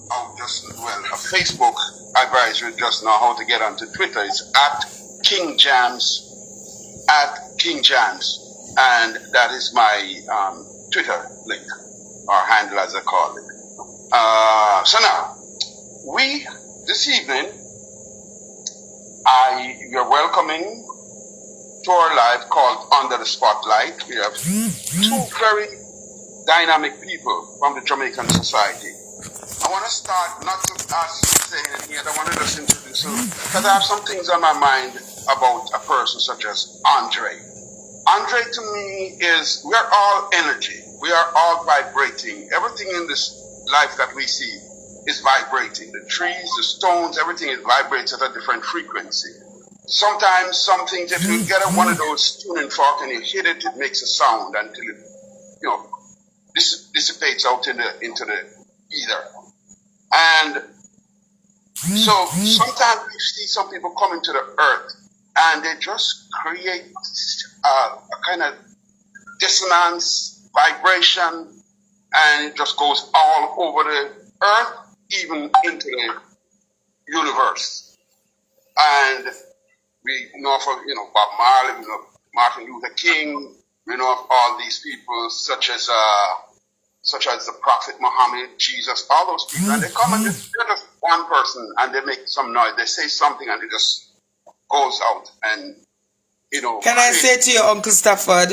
Facebook advisory just now how to get onto Twitter. It's at King Jams, and that is my Twitter link or handle as I call it. So now this evening you're welcoming to our live called Under the Spotlight. We have two very dynamic people from the Jamaican society. I want to start, not to ask you to say anything yet, I want to just introduce you, because I have some things on my mind about a person such as Andre. Andre to me is, we are all energy. We are all vibrating. Everything in this life that we see is vibrating. The trees, the stones, everything is vibrates at a different frequency. Sometimes some things, if you get one of those tuning fork and you hit it, it makes a sound until it, dissipates out into the ether. And so sometimes you see some people come into the earth and they just create a kind of dissonance, vibration, and it just goes all over the earth, even into the universe. And we know of Bob Marley, we know of Martin Luther King, we know of all these people such as the Prophet Muhammad, Jesus, all those people, and they come and they're just one person and they make some noise, they say something and it just goes out and Can I say to you, Uncle Stafford,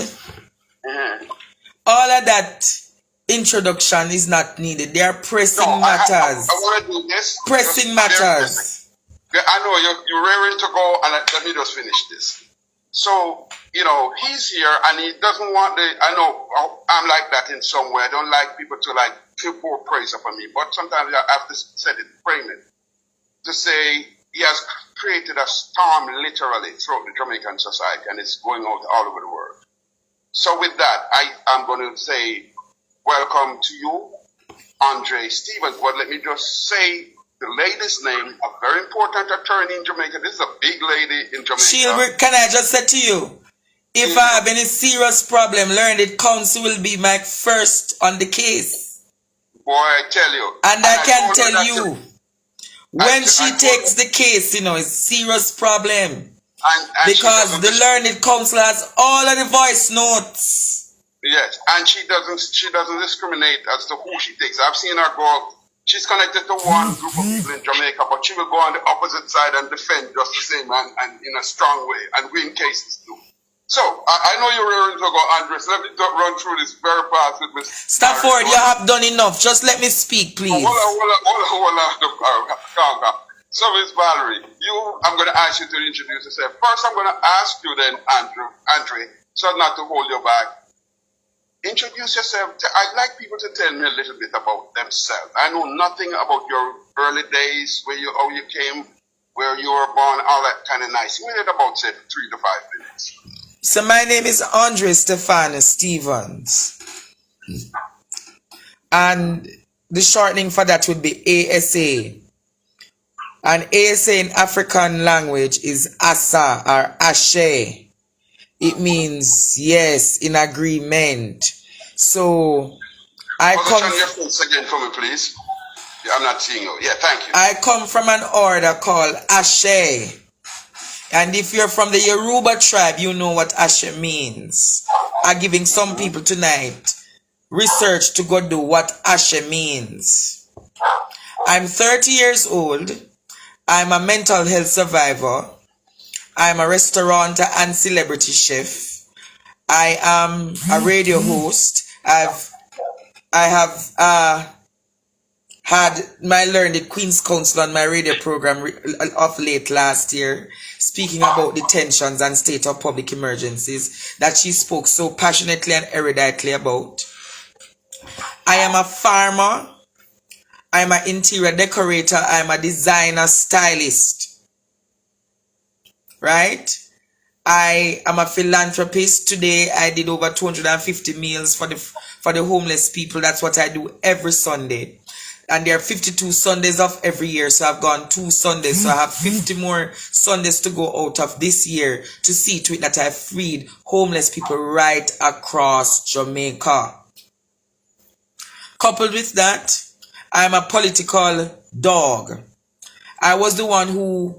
all of that introduction is not needed. They are pressing matters. I want to do this. Pressing matters. I know you're raring to go, and let me just finish this. So, he's here, and he doesn't want I know I'm like that in some way. I don't like people to feel poor praise upon me, but sometimes I have to set it, frame it, to say he has created a storm literally throughout the Jamaican society, and it's going out all over the world. So with that, I'm going to say welcome to you, Andre Stevens. But let me just say the lady's name, a very important attorney in Jamaica. This is a big lady in Jamaica. Can I just say to you, if I have any serious problem, Learned Counsel will be my first on the case. Boy, I tell you. And I can tell you, when she takes the case, it's a serious problem. Because the Learned Counsel has all of the voice notes. Yes, and she doesn't discriminate as to who she takes. I've seen her go. She's connected to one group of people in Jamaica, but she will go on the opposite side and defend just the same and in a strong way and win cases too. So I know you're ready to go, Andre. So let me run through this very fast with Miss Stafford. You have done enough. Just let me speak, please. Hold on. So Miss Valerie, I'm going to ask you to introduce yourself. First, I'm going to ask you then, Andre, so not to hold you back. Introduce yourself. I'd like people to tell me a little bit about themselves. I know nothing about your early days, how you came, where you were born, all that kind of nice. We need about, say, 3 to 5 minutes. So my name is Andre Stephanus Stevens. And the shortening for that would be ASA. And ASA in African language is Asa or Ashe. It means yes, in agreement. So I come. Turn your face again for me, please. Yeah, I'm not seeing you. Yeah, thank you. I come from an order called Ashe. And if you're from the Yoruba tribe, you know what Ashe means. I'm giving some people tonight research to go do what Ashe means. I'm 30 years old. I'm a mental health survivor. I'm a restaurateur and celebrity chef. I am a radio host. I have had my Learned Queen's Counsel on my radio program of late last year, speaking about the tensions and state of public emergencies that she spoke so passionately and eruditely about. I am a farmer. I'm an interior decorator. I'm a designer stylist. Right? I am a philanthropist. Today I did over 250 meals for the homeless people. That's what I do every Sunday. And there are 52 Sundays of every year. So I've gone 2 Sundays. So I have 50 more Sundays to go out of this year to see to it that I freed homeless people right across Jamaica. Coupled with that, I'm a political dog. I was the one who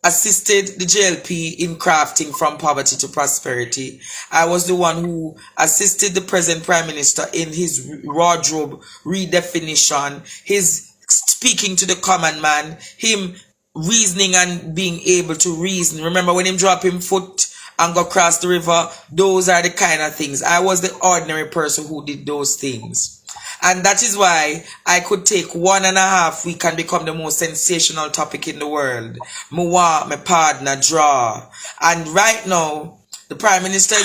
assisted the JLP in crafting from poverty to prosperity. I was the one who assisted the present Prime Minister in his wardrobe redefinition, his speaking to the common man, him reasoning and being able to reason. Remember when him drop him foot and go across the river? Those are the kind of things. I was the ordinary person who did those things. And that is why I could take 1.5 weeks and become the most sensational topic in the world. Me want my partner draw. And right now, the Prime Minister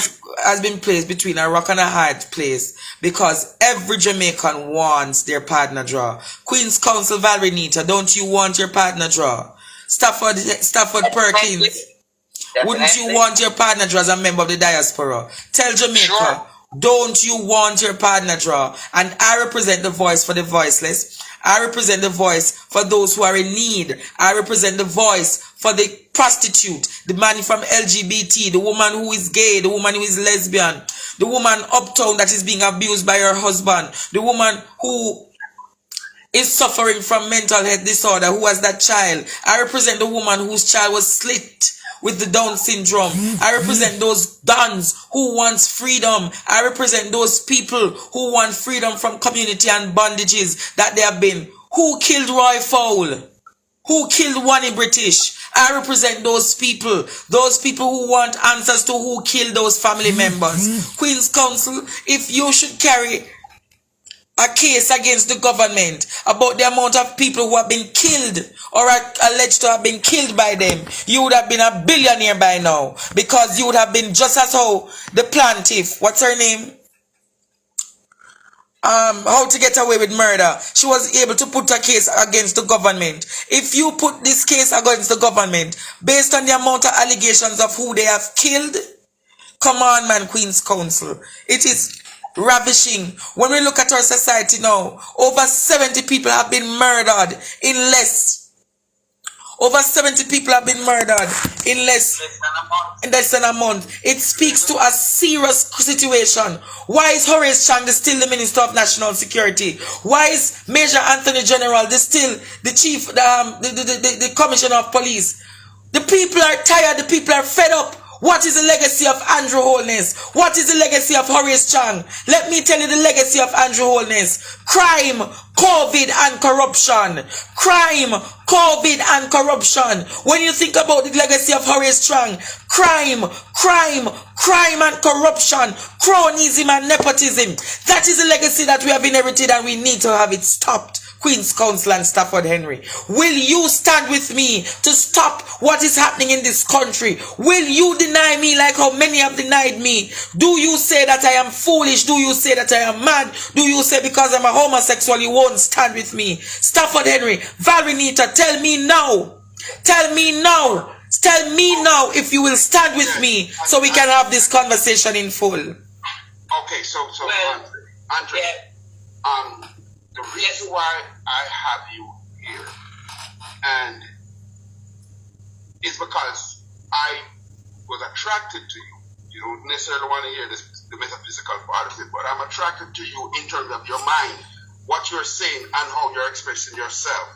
has been placed between a rock and a hard place because every Jamaican wants their partner draw. Queen's Counsel Valerie Nita, don't you want your partner draw? Stafford Perkins, wouldn't you want your partner draw as a member of the diaspora? Tell Jamaica. Sure. Don't you want your partner draw? And I represent the voice for the voiceless. I represent the voice for those who are in need. I represent the voice for the prostitute, the man from LGBT, the woman who is gay, the woman who is lesbian, the woman uptown that is being abused by her husband, the woman who is suffering from mental health disorder, who has that child. I represent the woman whose child was slit with the Down syndrome. I represent those dons who wants freedom. I represent those people who want freedom from community and bondages that they have been. Who killed Roy Fowle? Who killed Wani British? I represent those people who want answers to who killed those family members. Queen's Counsel, if you should carry a case against the government about the amount of people who have been killed or are alleged to have been killed by them, you would have been a billionaire by now, because you would have been just as how the plaintiff, what's her name? How to Get Away with Murder. She was able to put a case against the government. If you put this case against the government based on the amount of allegations of who they have killed, come on, man, Queen's Counsel. It is ravishing. When we look at our society now, over 70 people have been murdered in less. Over 70 people have been murdered in less than a month. It speaks to a serious situation. Why is Horace Chang still the Minister of National Security? Why is Major Anthony General still the Chief, the Commissioner of Police? The people are tired. The people are fed up. What is the legacy of Andrew Holness? What is the legacy of Horace Chang? Let me tell you the legacy of Andrew Holness. Crime, COVID and corruption. Crime, COVID and corruption. When you think about the legacy of Horace Chang, crime and corruption, cronyism and nepotism. That is the legacy that we have inherited, and we need to have it stopped. Queen's Counsel and Stafford Henry, will you stand with me to stop what is happening in this country? Will you deny me like how many have denied me? Do you say that I am foolish? Do you say that I am mad? Do you say because I'm a homosexual you won't stand with me? Stafford Henry, Valerie Nita, tell me now. Tell me now. Tell me now if you will stand with me so we can have this conversation in full. Okay, so well, Andre, the reason why I have you here and is because I was attracted to you. You don't necessarily want to hear the metaphysical part of it, but I'm attracted to you in terms of your mind, what you're saying and how you're expressing yourself.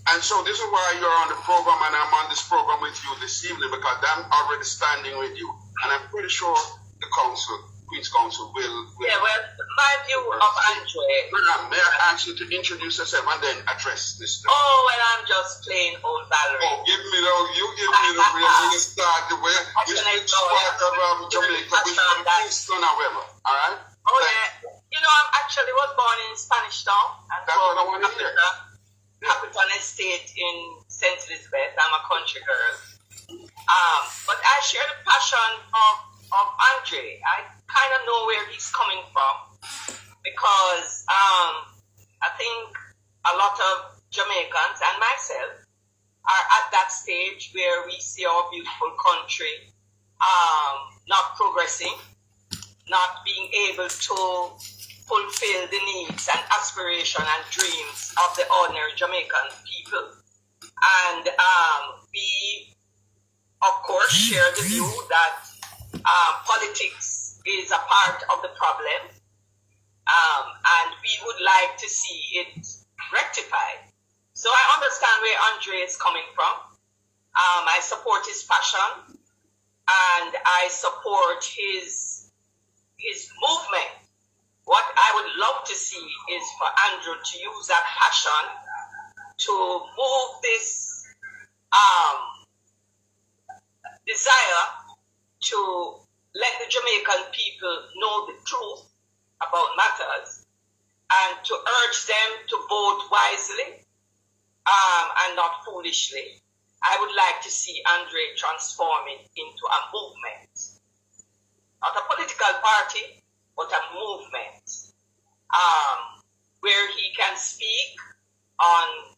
And so this is why you're on the program, and I'm on this program with you this evening, because I'm already standing with you. And I'm pretty sure the Queen's Counsel will. Yeah, well, my view of Andre. May I ask you to introduce yourself and then address this? Oh, well, I'm just plain old Valerie. Oh, you give me the way you start the way you speak part of Jamaica, which is Kingston, however. All right? Oh, yeah. You know, I actually was born in Spanish Town. And that's what I want to hear. Capital Estate in St. Elizabeth. I'm a country girl. But I share the passion of Andre. I kind of know where he's coming from, because I think a lot of Jamaicans and myself are at that stage where we see our beautiful country not progressing, not being able to fulfill the needs and aspirations and dreams of the ordinary Jamaican people. And we, of course, share the view that politics is a part of the problem, and we would like to see it rectified. So I understand where Andre is coming from. I support his passion, and I support his movement. What I would love to see is for Andrew to use that passion to move this desire to let the Jamaican people know the truth about matters, and to urge them to vote wisely and not foolishly. I would like to see Andre transform it into a movement. Not a political party, but a movement where he can speak on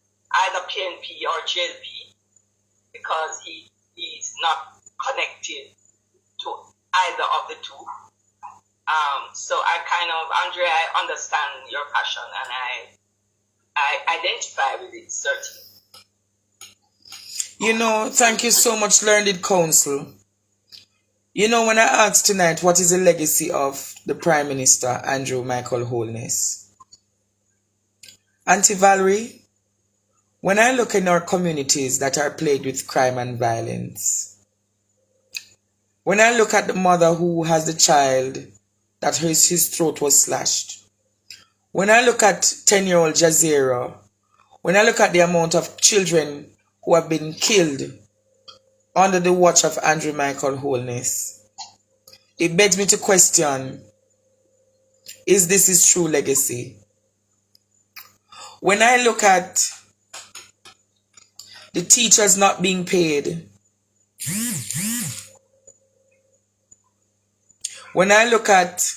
either PNP or JLP, because he's not connected to either of the two. So Andre, I understand your passion, and I identify with it, certainly. You know, thank you so much, Learned Counsel. You know, when I asked tonight what is the legacy of the Prime Minister, Andrew Michael Holness, Auntie Valerie, when I look in our communities that are plagued with crime and violence, when I look at the mother who has the child that his throat was slashed, when I look at 10-year-old Jazira, when I look at the amount of children who have been killed under the watch of Andrew Michael Holness, it begs me to question, is this his true legacy? When I look at the teachers not being paid, when I look at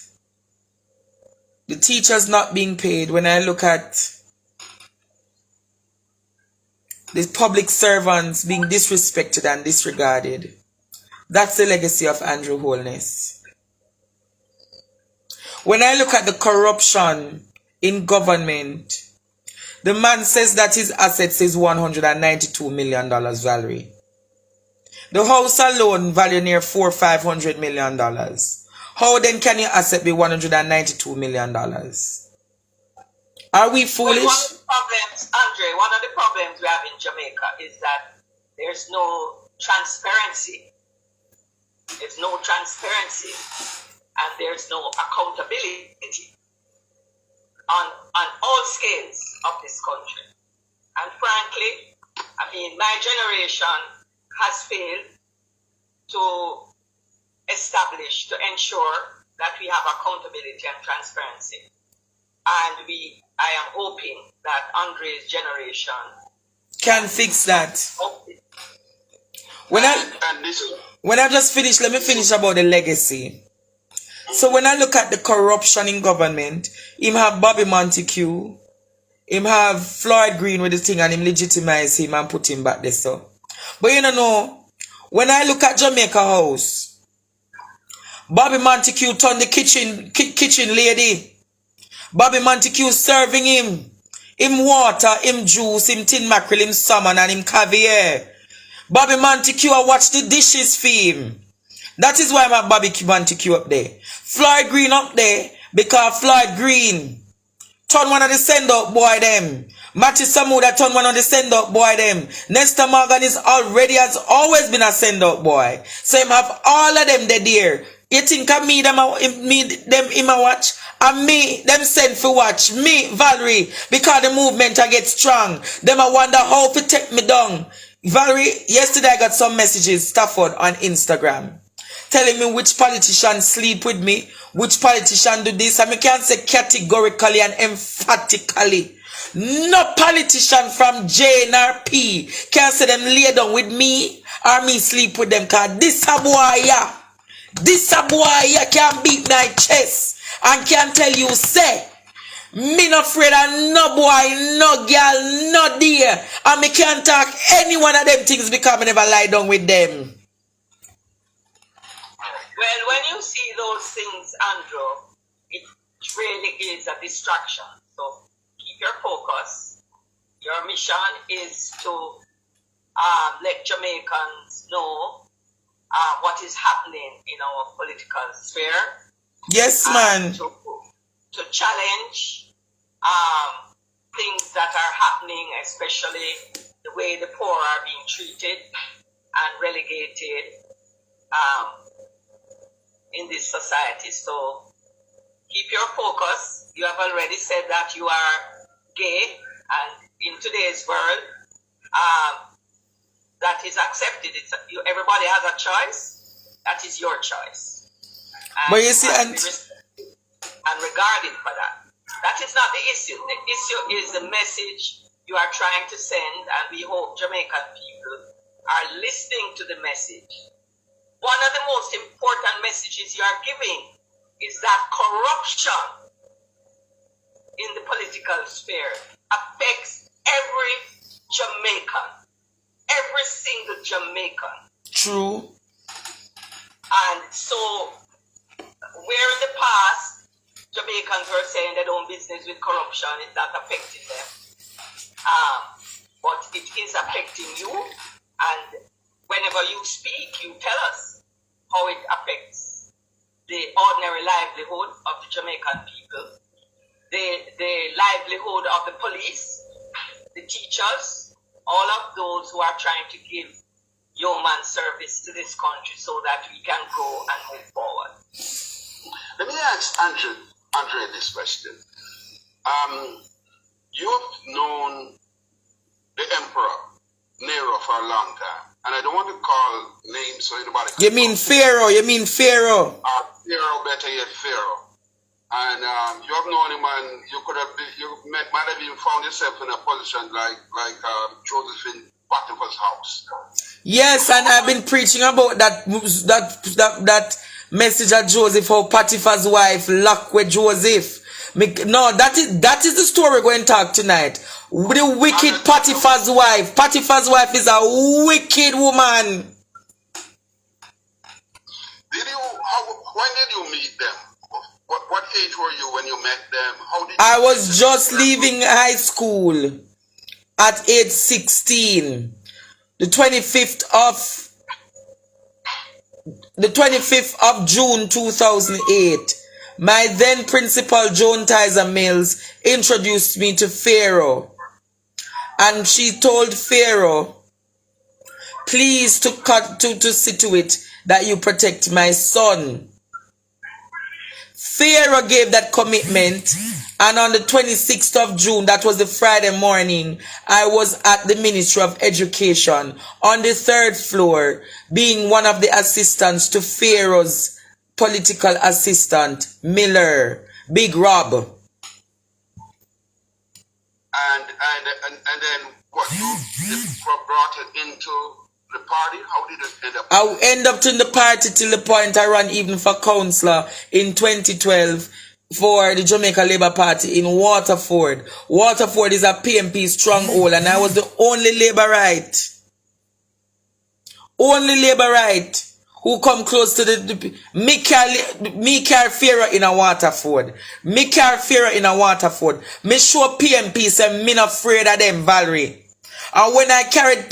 the teachers not being paid, when I look at the public servants being disrespected and disregarded, that's the legacy of Andrew Holness. When I look at the corruption in government, the man says that his assets is $192 million, Valerie. The house alone value near $400-500 million. How then can your asset be $192 million? Are we foolish? One of the problems, Andre, one of the problems we have in Jamaica is that there's no transparency. There's no transparency, and there's no accountability on all scales of this country. And frankly, I mean, my generation has failed to establish, to ensure that we have accountability and transparency. And I am hoping that Andre's generation can fix that. When I just finish, let me finish about the legacy. So when I look at the corruption in government, him have Bobby Montague, him have Floyd Green with the thing, and him legitimize him and put him back there. So, but you know, when I look at Jamaica House, Bobby Montague turned the kitchen lady. Bobby Montague serving him water, him juice, him tin mackerel, him salmon, and him caviar. Bobby Montague, I watch the dishes for him. That is why I'm at Bobby Montague up there. Floyd Green up there, because Floyd Green turn one of the send-out boy them. Matty Samuda turn one of the send-out boy them. Nestor Morgan has always been a send-out boy. So him have all of them there. You think of me, them him a watch? And me, them send for watch. Me, Valerie, because the movement I get strong. Them I wonder how to take me down. Valerie, yesterday I got some messages, Stafford, on Instagram, telling me which politician sleep with me, which politician do this. And I can't say categorically and emphatically. No politician from J nor P can say them lay down with me or me sleep with them. Cause this a boy, yeah. This a boy, yeah, can beat my chest and can tell you, say, me not afraid of no boy, no girl, no dear. And me can't talk any one of them things because I never lie down with them. Well, when you see those things, Andrew, it really is a distraction. So keep your focus. Your mission is to let Jamaicans know what is happening in our political sphere. Yes, man. To challenge things that are happening, especially the way the poor are being treated and relegated in this society. So keep your focus. You have already said that you are gay, and in today's world, that is accepted. Everybody has a choice. That is your choice. And But you see, and regarded for that. That is not the issue. The issue is the message you are trying to send, and we hope Jamaican people are listening to the message. One of the most important messages you are giving is that corruption in the political sphere affects every Jamaican, every single Jamaican. true. And so, where in the past Jamaicans were saying they don't business with corruption, it's not affecting them. But it is affecting you, and whenever you speak, you tell us how it affects the ordinary livelihood of the Jamaican people, the livelihood of the police, the teachers, all of those who are trying to give yeoman service to this country so that we can grow and move forward. Let me ask Andre this question. You've known the Emperor Nero for a long time, and I don't want to call names so anybody can. You mean Pharaoh? You mean Pharaoh? Pharaoh, better yet, Pharaoh. And you have known him, and you could have might have even found yourself in a position like Joseph in Potiphar's house. Yes, and I've been preaching about that message of Joseph, how Potiphar's wife locked with Joseph. No, that is the story we're going to talk tonight. The wicked Potiphar's wife. Potiphar's wife is a wicked woman. When did you meet them? What age were you when you met them? How did I was just leaving high school at age 16. The 25th of June 2008. My then principal, Joan Tyser Mills, introduced me to Pharaoh. And she told Pharaoh, please to see to it that you protect my son. Pharaoh gave that commitment, and on the 26th of June, that was the Friday morning, I was at the Ministry of Education on the 3rd floor, being one of the assistants to Pharaoh's political assistant, Miller, Big Rob. And then what, you brought it into the party? How did it end up? I end up in the party till the point I ran even for councillor in 2012 for the Jamaica Labour Party in Waterford. Waterford is a PMP stronghold, and I was the only Labourite. Only Labourite who come close to me carry Pharaoh in a Waterford. Me carry Pharaoh in a Waterford. Me show PMP say me not afraid of them, Valerie. And when I carried,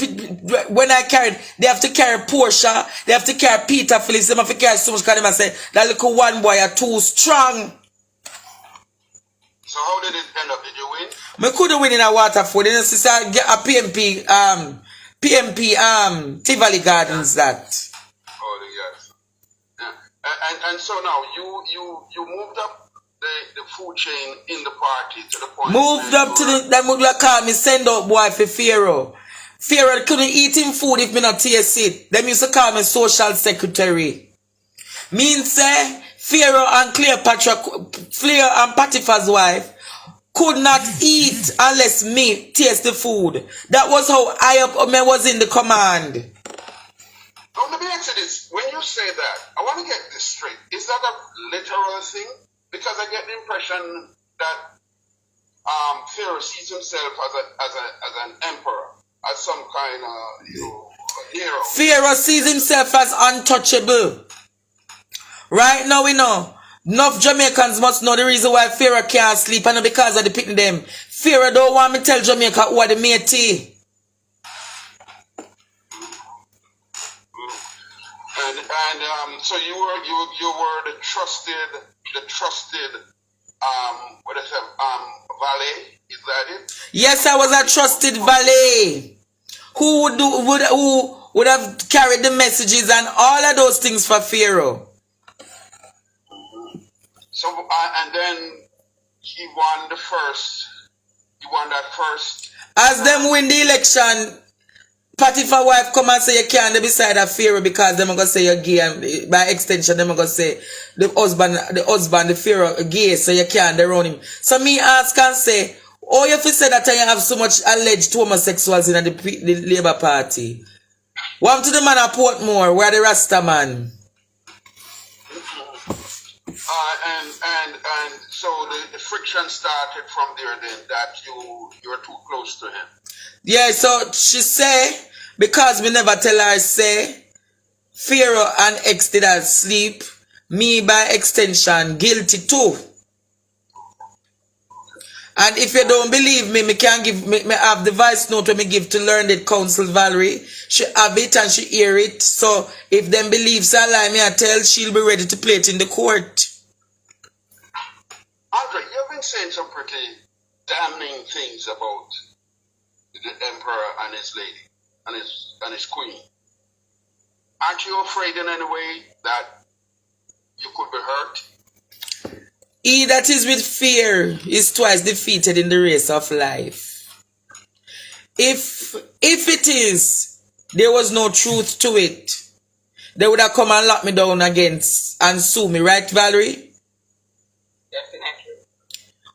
they have to carry Portia, they have to carry Peter Phillips, they have to carry so much, because they say that little one boy are too strong. So how did it end up? Did you win? Me couldn't win in a Waterford. You know, sister, get a PMP Tivoli Gardens that. Oh yes. Yeah. And so now you moved up the food chain in the party to the point. Moved up to that would call me send out boy for Pharaoh. Pharaoh couldn't eat him food if me not taste it. Them used to call me social secretary. Means say Pharaoh and Cleopatra, Pharaoh and Potiphar's wife could not eat unless me taste the food. That was how I was in the command. Now let me ask you this. When you say that, I want to get this straight. Is that a literal thing? Because I get the impression that Pharaoh sees himself as an emperor, as some kind of hero. Pharaoh sees himself as untouchable. Right now we know. Enough Jamaicans must know the reason why Pharaoh can't sleep, and not because of the picking them. Pharaoh don't want me to tell Jamaica who are the matey. And so you were the trusted valet. Is that it? Yes, I was a trusted valet. Who would have carried the messages and all of those things for Pharaoh. So and then he won the first. He won that first. As them win the election, Potiphar wife come and say you can't be beside a Pharaoh because them are gonna say you're gay, and by extension them are gonna say the husband, the Pharaoh gay, so you can't around him. So me ask and say, oh, if you say that you have so much alleged homosexuals in the Labour Party, what to the man of Portmore, where the Rasta man? And so the friction started from there then that you're too close to him. Yeah, so she say, because we never tell her, say, Pharaoh and ex did not sleep, me by extension guilty too. And if you don't believe me, me can give me have the voice note when me give to Learned Counsel Valerie. She have it and she hear it. So if them believes a lie, me I tell, she'll be ready to play it in the court. Andre, you've been saying some pretty damning things about the emperor and his lady and his queen. Aren't you afraid in any way that you could be hurt? He that is with fear is twice defeated in the race of life. If it is, there was no truth to it, they would have come and lock me down against and sue me, right, Valerie? Definitely.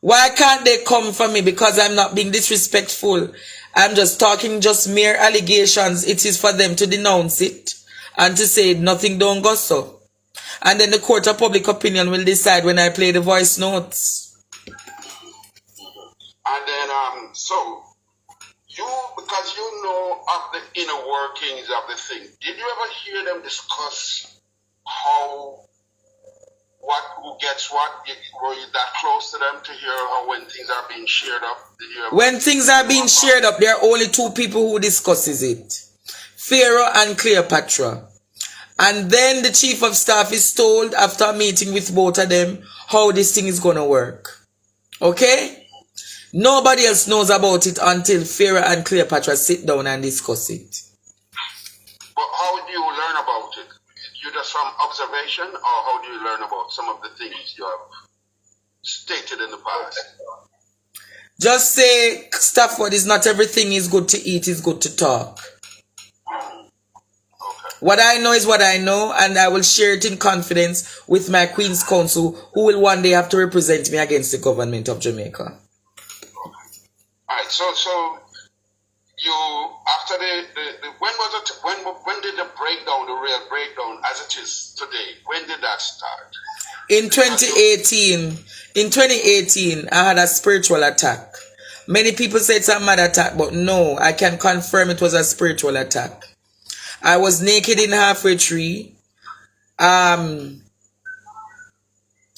Why can't they come for me? Because I'm not being disrespectful. I'm just talking just mere allegations. It is for them to denounce it and to say nothing don't go so. And then the court of public opinion will decide when I play the voice notes. And then, so, because you know of the inner workings of the thing, did you ever hear them discuss who gets what? Were you that close to them to hear how when things are being shared up? When things are being shared up, there are only two people who discusses it. Pharaoh and Cleopatra. And then the chief of staff is told after a meeting with both of them how this thing is going to work. Okay? Nobody else knows about it until Pharaoh and Cleopatra sit down and discuss it. But how do you learn about it? You just from observation, or how do you learn about some of the things you have stated in the past? Just say, Stafford, is not everything is good to eat, is good to talk. Okay. What I know is what I know, and I will share it in confidence with my Queen's Counsel, who will one day have to represent me against the government of Jamaica. Okay. All right, so you, after when was it, when did the breakdown, the real breakdown as it is today, when did that start? In 2018, I had a spiritual attack. Many people say it's a mad attack, but no, I can confirm it was a spiritual attack. I was naked in halfway tree.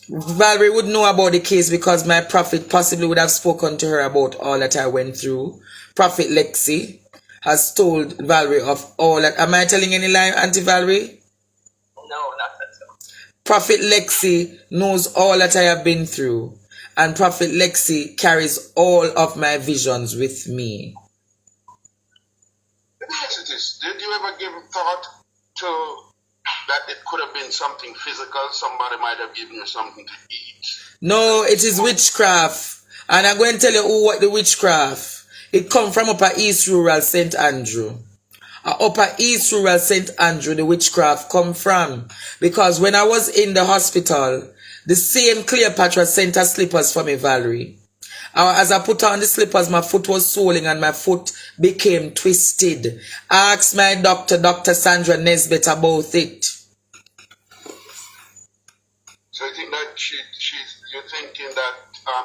Valerie would know about the case because my prophet possibly would have spoken to her about all that I went through. Prophet Lexi has told Valerie of all that. Am I telling any lie, Auntie Valerie? No, not at all. Prophet Lexi knows all that I have been through. And Prophet Lexi carries all of my visions with me. Did you ever give thought to that it could have been something physical? Somebody might have given you something to eat. No, it is witchcraft. And I'm going to tell you what the witchcraft. It come from Upper East Rural St. Andrew. Upper East Rural St. Andrew, the witchcraft come from. Because when I was in the hospital, the same Cleopatra sent her slippers for me, Valerie. As I put on the slippers, my foot was swollen and my foot became twisted. I asked my doctor, Dr. Sandra Nesbitt, about it. So you think that you're thinking that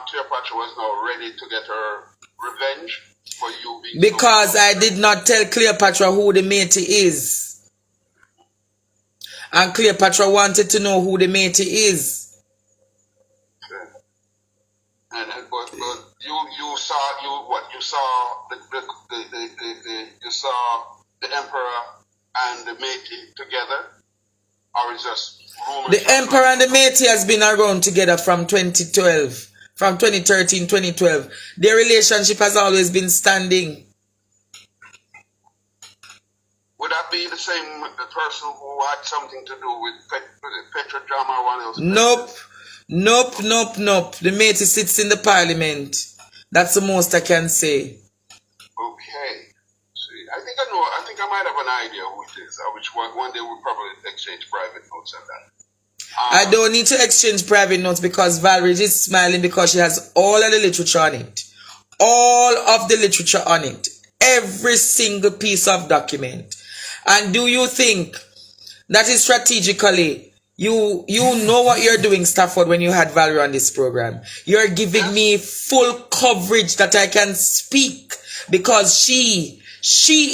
Cleopatra was now ready to get her revenge for you being because I did not tell Cleopatra who the matey is. And Cleopatra wanted to know who the matey is. And but you saw the emperor and the matey together, or is just rumors? The emperor and the matey has been around together from 2012. from 2013, 2012. Their relationship has always been standing. Would that be the same with the person who had something to do with Petra drama or one else? Nope. The matey sits in the parliament. That's the most I can say. Okay. See, I think I might have an idea who it is. Which one day we'll probably exchange private notes on that. I don't need to exchange private notes because Valerie is smiling because she has all of the literature on it. All of the literature on it. Every single piece of document. And do you think that is strategically, you know what you're doing, Stafford, when you had Valerie on this program? You're giving me full coverage that I can speak because she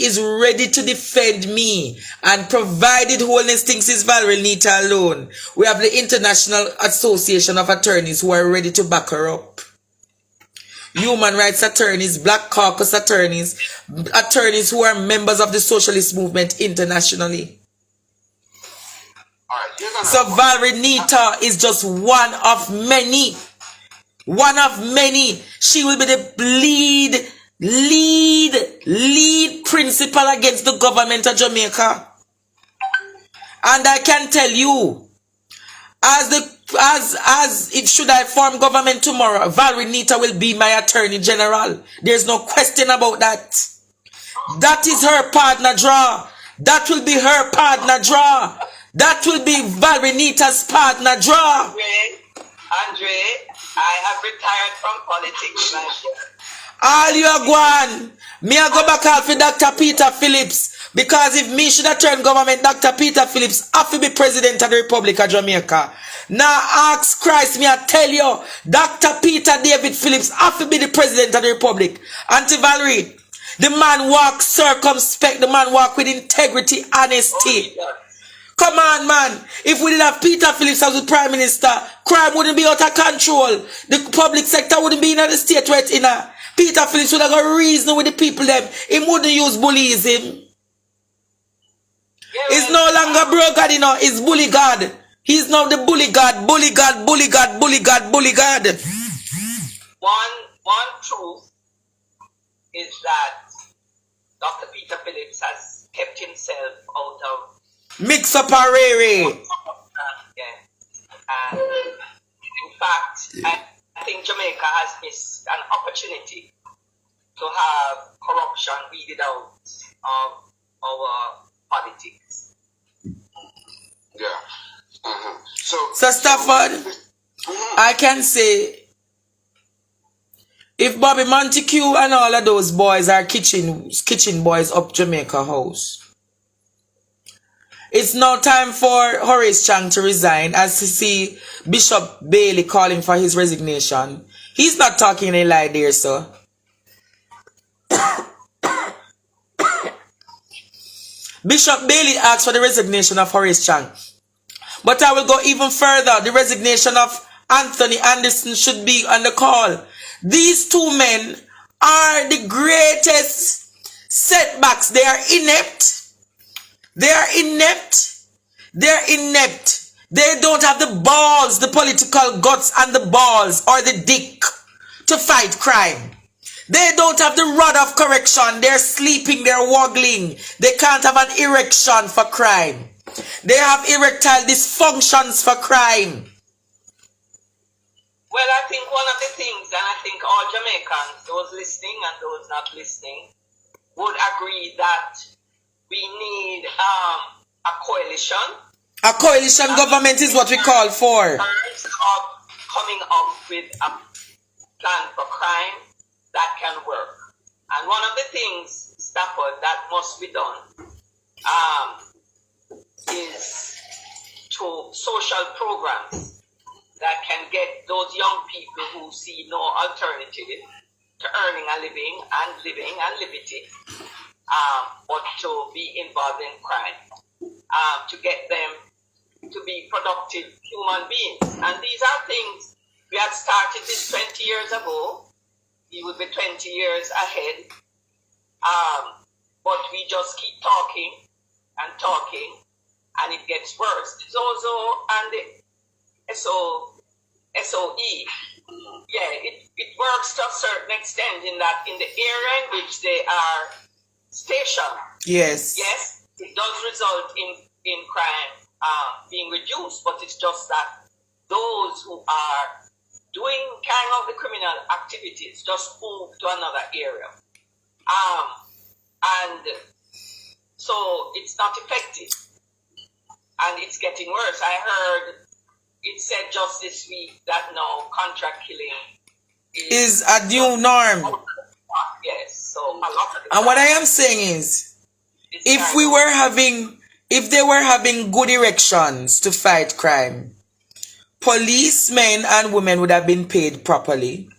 is ready to defend me, and provided Wholeness thinks it's Valerie Nita alone, we have the International Association of Attorneys who are ready to back her up. Human rights attorneys, Black Caucus attorneys, attorneys who are members of the socialist movement internationally. So Valerie Nita is just one of many. One of many. She will be the lead principal against the government of Jamaica. And I can tell you, as if should I form government tomorrow, Valerie Nita will be my attorney general. There's no question about that. That is her partner draw. That will be her partner draw. That will be Valerie Nita's partner draw. Andre, I have retired from politics, my dear. All you are going, me I go back out for Dr. Peter Phillips. Because if me should have turned government, Dr. Peter Phillips have to be president of the Republic of Jamaica. Now ask Christ, me I tell you, Dr. Peter David Phillips have to be the president of the Republic. Auntie Valerie, the man walk circumspect, the man walk with integrity, honesty. Come on, man. If we didn't have Peter Phillips as the Prime Minister, crime wouldn't be out of control. The public sector wouldn't be in the state where it's in. Peter Phillips would have got reason with the people them. He wouldn't use bullyism. He's no longer bro God, you know. He's bully God. He's now the bully God. Bully God, bully God, bully God, bully God. One truth is that Dr. Peter Phillips has kept himself out of mix up a rare. And in fact, I think Jamaica has missed an opportunity to have corruption weeded out of our politics. Yeah. So Stafford, I can say, if Bobby Montague and all of those boys are kitchen boys up Jamaica House, it's now time for Horace Chang to resign, as you see Bishop Bailey calling for his resignation. He's not talking a lie there, sir. Bishop Bailey asked for the resignation of Horace Chang. But I will go even further. The resignation of Anthony Anderson should be on the call. These two men are the greatest setbacks. They are inept. They are inept. They are inept. They don't have the balls, the political guts and the balls or the dick to fight crime. They don't have the rod of correction. They're sleeping, they're waggling. They can't have an erection for crime. They have erectile dysfunctions for crime. Well, I think one of the things, and I think all Jamaicans, those listening and those not listening, would agree that we need a coalition. A coalition government is what we call for. Of coming up with a plan for crime that can work. And one of the things, Stafford, that must be done is to social programs that can get those young people who see no alternative to earning a living and liberty, but to be involved in crime, to get them to be productive human beings. And these are things, we had started this 20 years ago. We would be 20 years ahead. But we just keep talking and talking, and it gets worse. It's also, and the SOE, Yeah, it works to a certain extent in that in the area in which they are stationed, Yes. yes, it does result in crime being reduced, but it's just that those who are carrying out the criminal activities just move to another area. And so it's not effective. And it's getting worse. I heard it said just this week that now contract killing is a new norm. Yes. So a lot of And what I am saying is, if they were having good erections to fight crime, policemen and women would have been paid properly.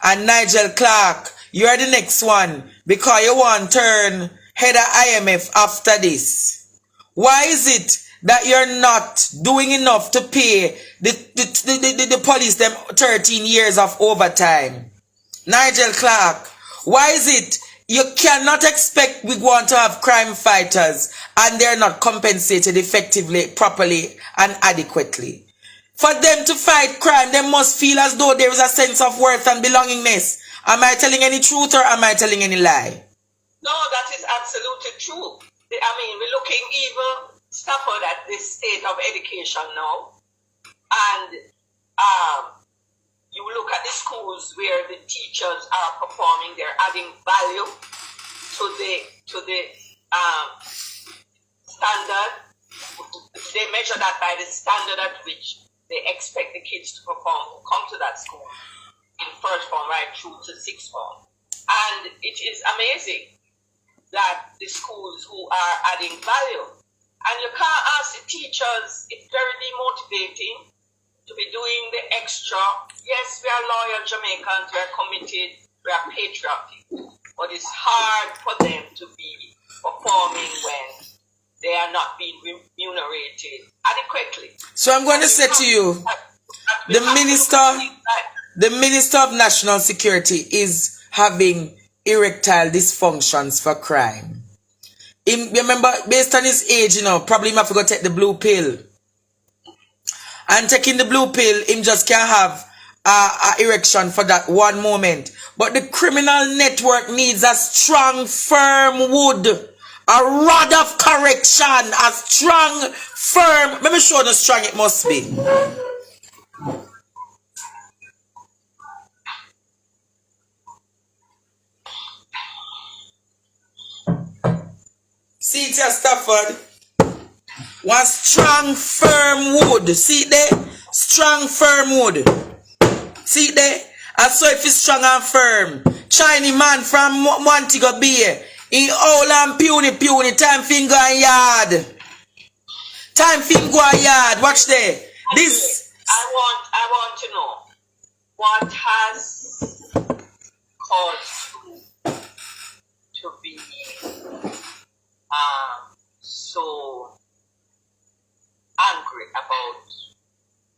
And Nigel Clark, you are the next one because you want to turn head of IMF after this. Why is it that you're not doing enough to pay the police them 13 years of overtime? Nigel Clark, why is it you cannot expect we want to have crime fighters and they're not compensated effectively, properly, and adequately? For them to fight crime, they must feel as though there is a sense of worth and belongingness. Am I telling any truth or am I telling any lie? No, that is absolutely true. I mean, we're looking even Stafford at this state of education now. And you look at the schools where the teachers are performing, they're adding value to the standard. They measure that by the standard at which they expect the kids to perform who come to that school in first form right through to sixth form. And it is amazing that the schools who are adding value, and you can't ask the teachers, it's very demotivating to be doing the extra. Yes, we are loyal Jamaicans, we are committed, we are patriotic, but it's hard for them to be performing when they are not being remunerated adequately. So I'm going to say to you, the Minister of National Security is having erectile dysfunctions for crime. Remember, based on his age, probably him have to go take the blue pill. And taking the blue pill, him just can't have a erection for that one moment. But the criminal network needs a strong, firm wood. A rod of correction. A strong, firm. Let me show you how strong it must be. See it here, Stafford. One strong, firm wood. See it there? Strong, firm wood. See it there? And so if it's strong and firm, Chinese man from Montego Bay, in all and puny, time finger and yard. Time finger and yard. Watch there. This. I want to know what has caused you to be so angry about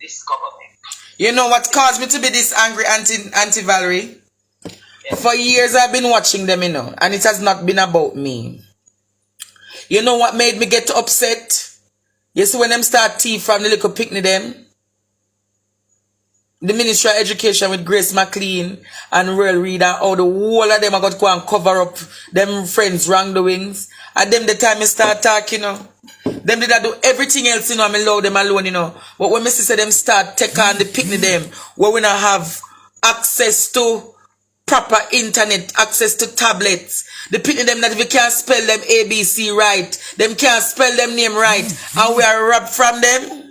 this government. You know what caused me to be this angry, Auntie Valerie? Yes. For years I've been watching them, and it has not been about me. You know what made me get upset? You see when them start thief from the little picnic them? The Ministry of Education with Grace McLean and Royal Reid and all the whole of them are going to go and cover up them friends' wrongdoings. And them the time I start talking, them did I do everything else, I'm allow them alone, But when my sister them start take on the picnic them, where we not have access to proper internet, access to tablets. The picnic them that if we can't spell them ABC right, them can't spell them name right, and we are robbed from them.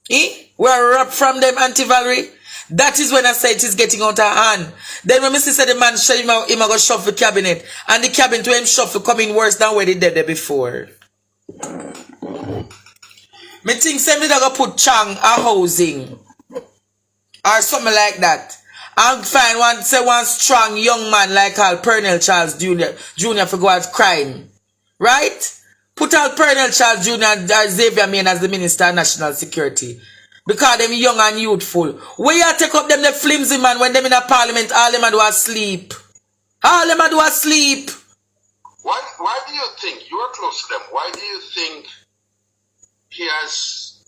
We are robbed from them, Auntie Valerie. That is when I say it is getting out of hand. Then when my sister the man show him go shove the cabinet, and the cabinet where him shove coming worse than where they did there before. Me think somebody that go put Chang a housing or something like that. And find one strong young man like Al Pernell Charles Jr. for go out crime. Right? Put out Pernell Charles Jr. and Xavier Main as the Minister of National Security. Because them young and youthful. Where you take up them the flimsy man when them in a parliament, all them do asleep. All them do asleep. Why do you think, you're close to them, why do you think he has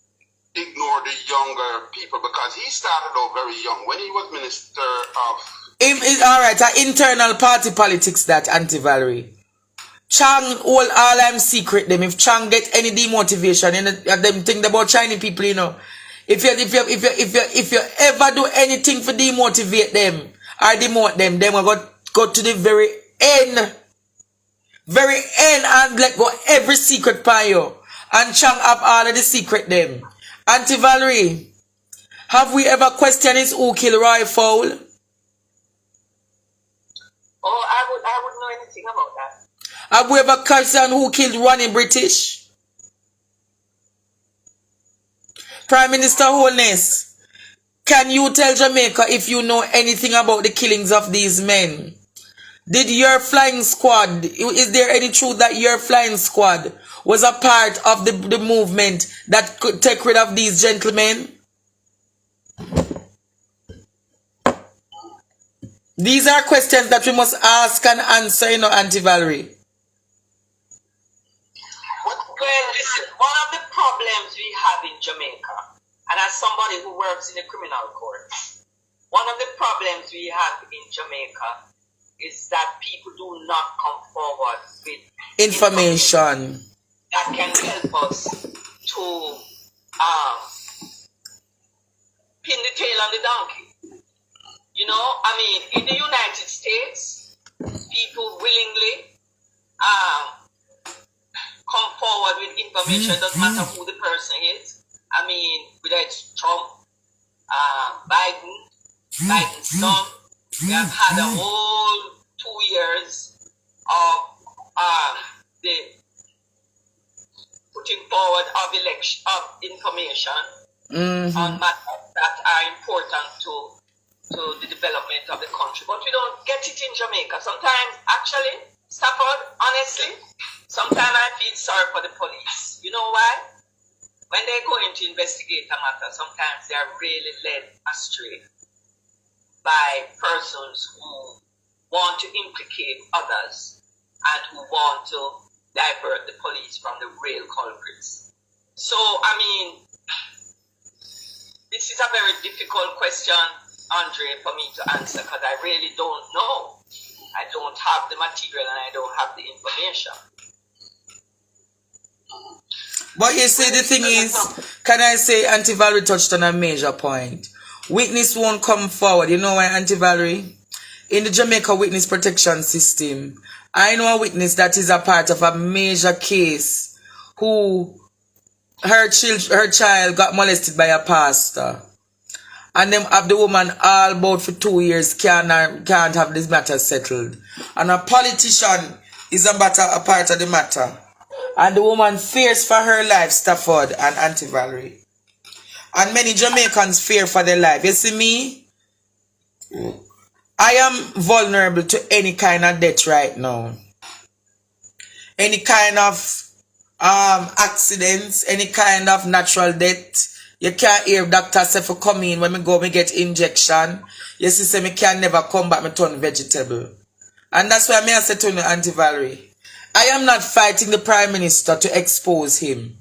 ignore the younger people because he started out very young when he was minister of. All right, internal party politics that Auntie-Valerie. Chang all I'm secret them. If Chang get any demotivation, and them think about Chinese people, you know. If you ever do anything for demotivate them or demote them will go to the very end and let go every secret by you. And Chang have all of the secret them. Auntie-Valerie, have we ever questioned his who kill Roy Fowl? Oh, I wouldn't know anything about that. Have we ever questioned who killed Ronnie British? Prime Minister Holness, can you tell Jamaica if you know anything about the killings of these men? Did your flying squad, is there any truth that your flying squad was a part of the movement that could take rid of these gentlemen? These are questions that we must ask and answer, you know, Auntie-Valerie. Well, listen, one of the problems we have in Jamaica, and as somebody who works in the criminal court, one of the problems we have in Jamaica is that people do not come forward with information that can help us to pin the tail on the donkey. You know, I mean, in the United States, people willingly come forward with information, doesn't matter who the person is. I mean, whether it's Trump, Biden's son, we have had a whole 2 years of the putting forward of information on matters that are important to the development of the country. But we don't get it in Jamaica. Sometimes, actually, Stafford, honestly, sometimes I feel sorry for the police. You know why? When they go in to investigate a matter, sometimes they are really led astray by persons who want to implicate others and who want to divert the police from the real culprits. So, I mean, this is a very difficult question, Andre, for me to answer because I really don't know. I don't have the material and I don't have the information. But you see, the thing is, can I say Auntie-Valerie touched on a major point. Witness won't come forward. You know why, Auntie-Valerie? In the Jamaica Witness Protection System, I know a witness that is a part of a major case who her child got molested by a pastor. And them have the woman all about for 2 years can't have this matter settled. And a politician is a part of the matter. And the woman fears for her life, Stafford and Auntie-Valerie. And many Jamaicans fear for their life. You see me? I am vulnerable to any kind of death right now. Any kind of accidents, any kind of natural death. You can't hear doctors say for come in when me get injection. You see say me can never come back, me turn vegetable. And that's why I say to you, Auntie-Valerie, I am not fighting the Prime Minister to expose him.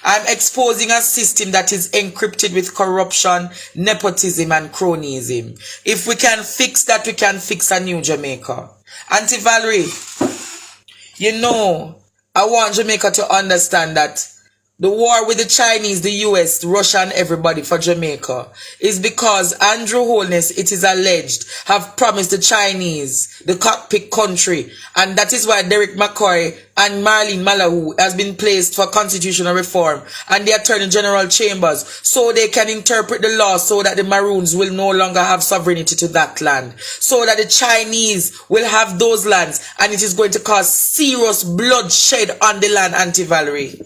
I'm exposing a system that is encrypted with corruption, nepotism, and cronyism. If we can fix that, we can fix a new Jamaica. Auntie-Valerie, you know, I want Jamaica to understand that the war with the Chinese, the US, Russia, and everybody for Jamaica is because Andrew Holness, it is alleged, have promised the Chinese the cockpit country, and that is why Derek McCoy and Marlene Malahou has been placed for constitutional reform and the Attorney General Chambers so they can interpret the law so that the Maroons will no longer have sovereignty to that land, so that the Chinese will have those lands, and it is going to cause serious bloodshed on the land, Auntie-Valerie.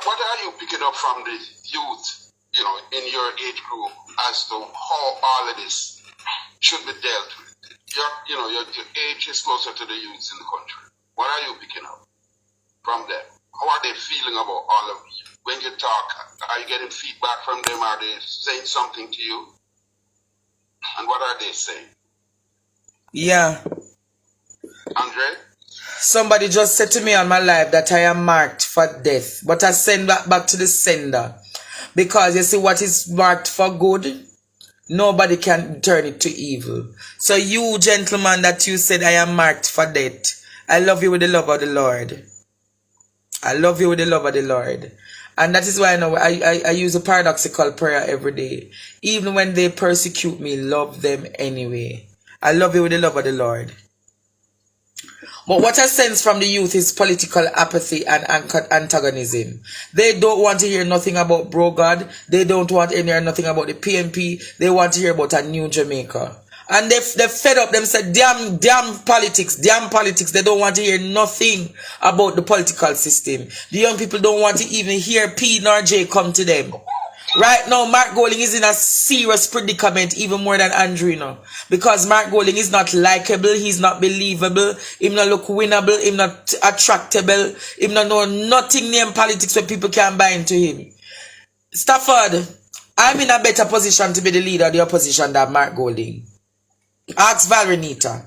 What are you picking up from the youth, you know, in your age group as to how all of this should be dealt with? Your age is closer to the youths in the country. What are you picking up from them? How are they feeling about all of you? When you talk, are you getting feedback from them? Are they saying something to you? And what are they saying? Yeah. Andre? Somebody just said to me on my live that I am marked for death. But I send that back to the sender. Because you see what is marked for good, nobody can turn it to evil. So you gentleman that you said I am marked for death, I love you with the love of the Lord. I love you with the love of the Lord. And that is why I know I use a paradoxical prayer every day. Even when they persecute me, love them anyway. I love you with the love of the Lord. But what I sense from the youth is political apathy and antagonism. They don't want to hear nothing about bro God. They don't want to hear nothing about the PNP. They want to hear about a new Jamaica. And they fed up. Them said, damn politics. They don't want to hear nothing about the political system. The young people don't want to even hear P nor J come to them. Right now, Mark Golding is in a serious predicament, even more than Andrew, because Mark Golding is not likable, he's not believable, him not look winnable, him not attractable, him not know nothing name politics where people can buy into him. Stafford, I'm in a better position to be the leader of the opposition than Mark Golding. Ask Valerie Nita.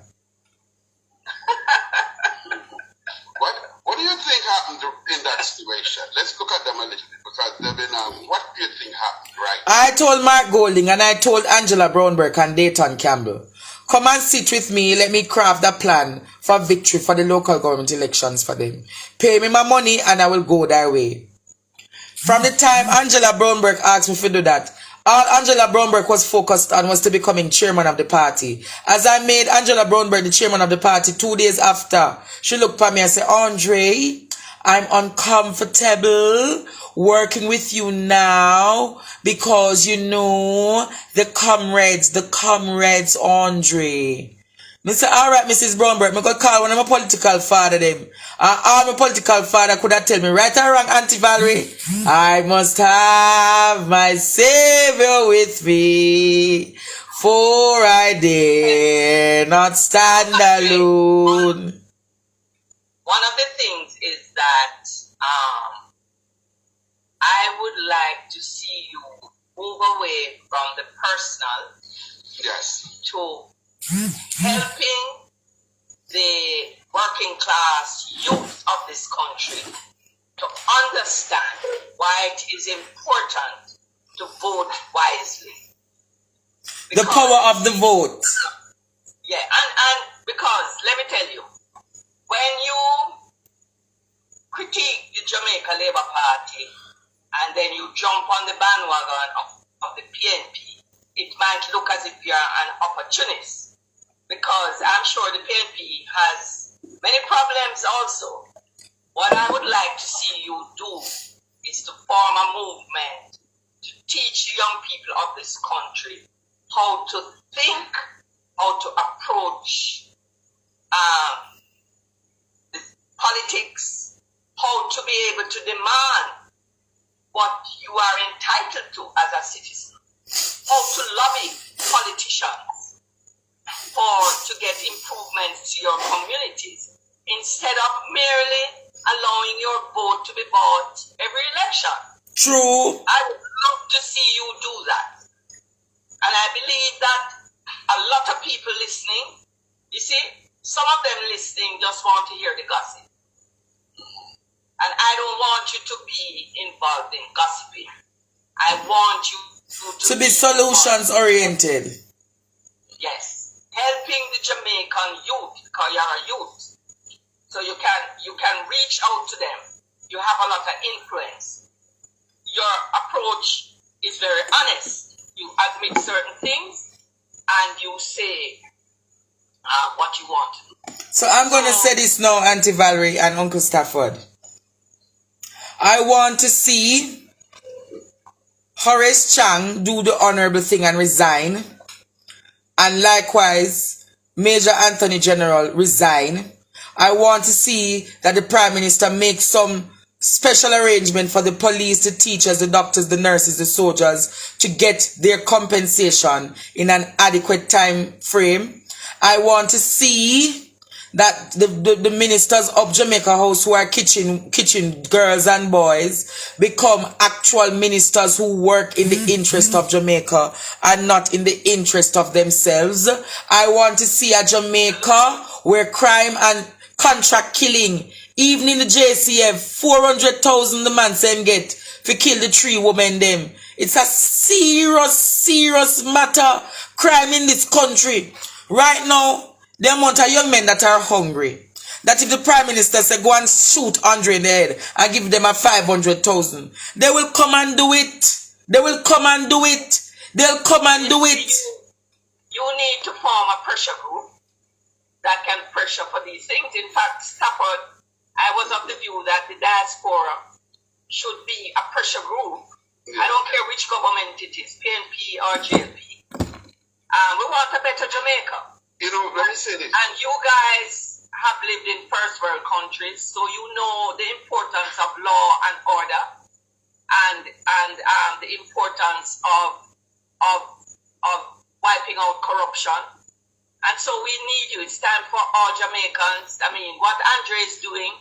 What do you think happened in that situation? Let's look at them a little bit, because they've been, what do you think happened, right? I told Mark Golding and I told Angela Brownberg and Dayton Campbell, come and sit with me, let me craft a plan for victory for the local government elections for them. Pay me my money and I will go their way. From the time Angela Brownberg asked me to do that, all Angela Brownberg was focused on was to becoming chairman of the party. As I made Angela Brownberg the chairman of the party 2 days after, she looked at me and said, Andre, I'm uncomfortable working with you now because you know the comrades, Andre. I say, alright, Mrs. Brownberg, I'm going to call one of my political father them. All my political father could have tell me, right or wrong, Auntie Valerie, I must have my Savior with me, for I dare not stand alone. One of the things is that I would like to see you move away from the personal, Yes, to helping the working class youth of this country to understand why it is important to vote wisely. The power of the vote. Yeah, and because, let me tell you, when you critique the Jamaica Labour Party and then you jump on the bandwagon of the PNP, it might look as if you're an opportunist. Because I'm sure the PNP has many problems also. What I would like to see you do is to form a movement to teach young people of this country how to think, how to approach the politics, how to be able to demand what you are entitled to as a citizen, how to lobby politicians to get improvements to your communities, instead of merely allowing your vote to be bought every election. True. I would love to see you do that. And I believe that a lot of people listening, you see, some of them listening just want to hear the gossip. And I don't want you to be involved in gossiping. I want you to be solutions oriented. Yes. Helping the Jamaican youth, because you're a youth. So you can reach out to them. You have a lot of influence. Your approach is very honest. You admit certain things and you say what you want. So I'm going to say this now, Auntie Valerie and Uncle Stafford. I want to see Horace Chang do the honorable thing and resign. And likewise, Major Anthony General resign. I want to see that the Prime Minister makes some special arrangement for the police, the teachers, the doctors, the nurses, the soldiers to get their compensation in an adequate time frame. I want to see that the ministers of Jamaica House who are kitchen girls and boys become actual ministers who work in the interest of Jamaica and not in the interest of themselves. I want to see a Jamaica where crime and contract killing. Even in the JCF, 400,000 the man say him get for kill the 3 women them. It's a serious matter, crime in this country. Right now, the amount of young men that are hungry, that if the Prime Minister say go and shoot Andre in the head and give them a 500,000, they will come and do it. They will come and do it. They'll come and do it. You need to form a pressure group that can pressure for these things. In fact, Stafford, I was of the view that the diaspora should be a pressure group. I don't care which government it is, PNP or JLP. We want a better Jamaica. You know, let me say this. And you guys have lived in first world countries, so you know the importance of law and order, and the importance of wiping out corruption. And so we need you. It's time for all Jamaicans. I mean, what Andre is doing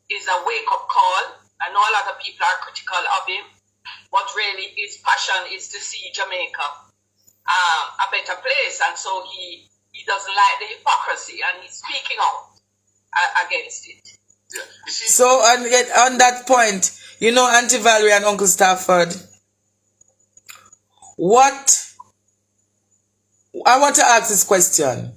is a wake-up call. I know a lot of people are critical of him, but really his passion is to see Jamaica a better place. And so he doesn't like the hypocrisy, and he's speaking out against it. Yeah. You see, So on that point, you know, Auntie Valerie and Uncle Stafford, what I want to ask this question.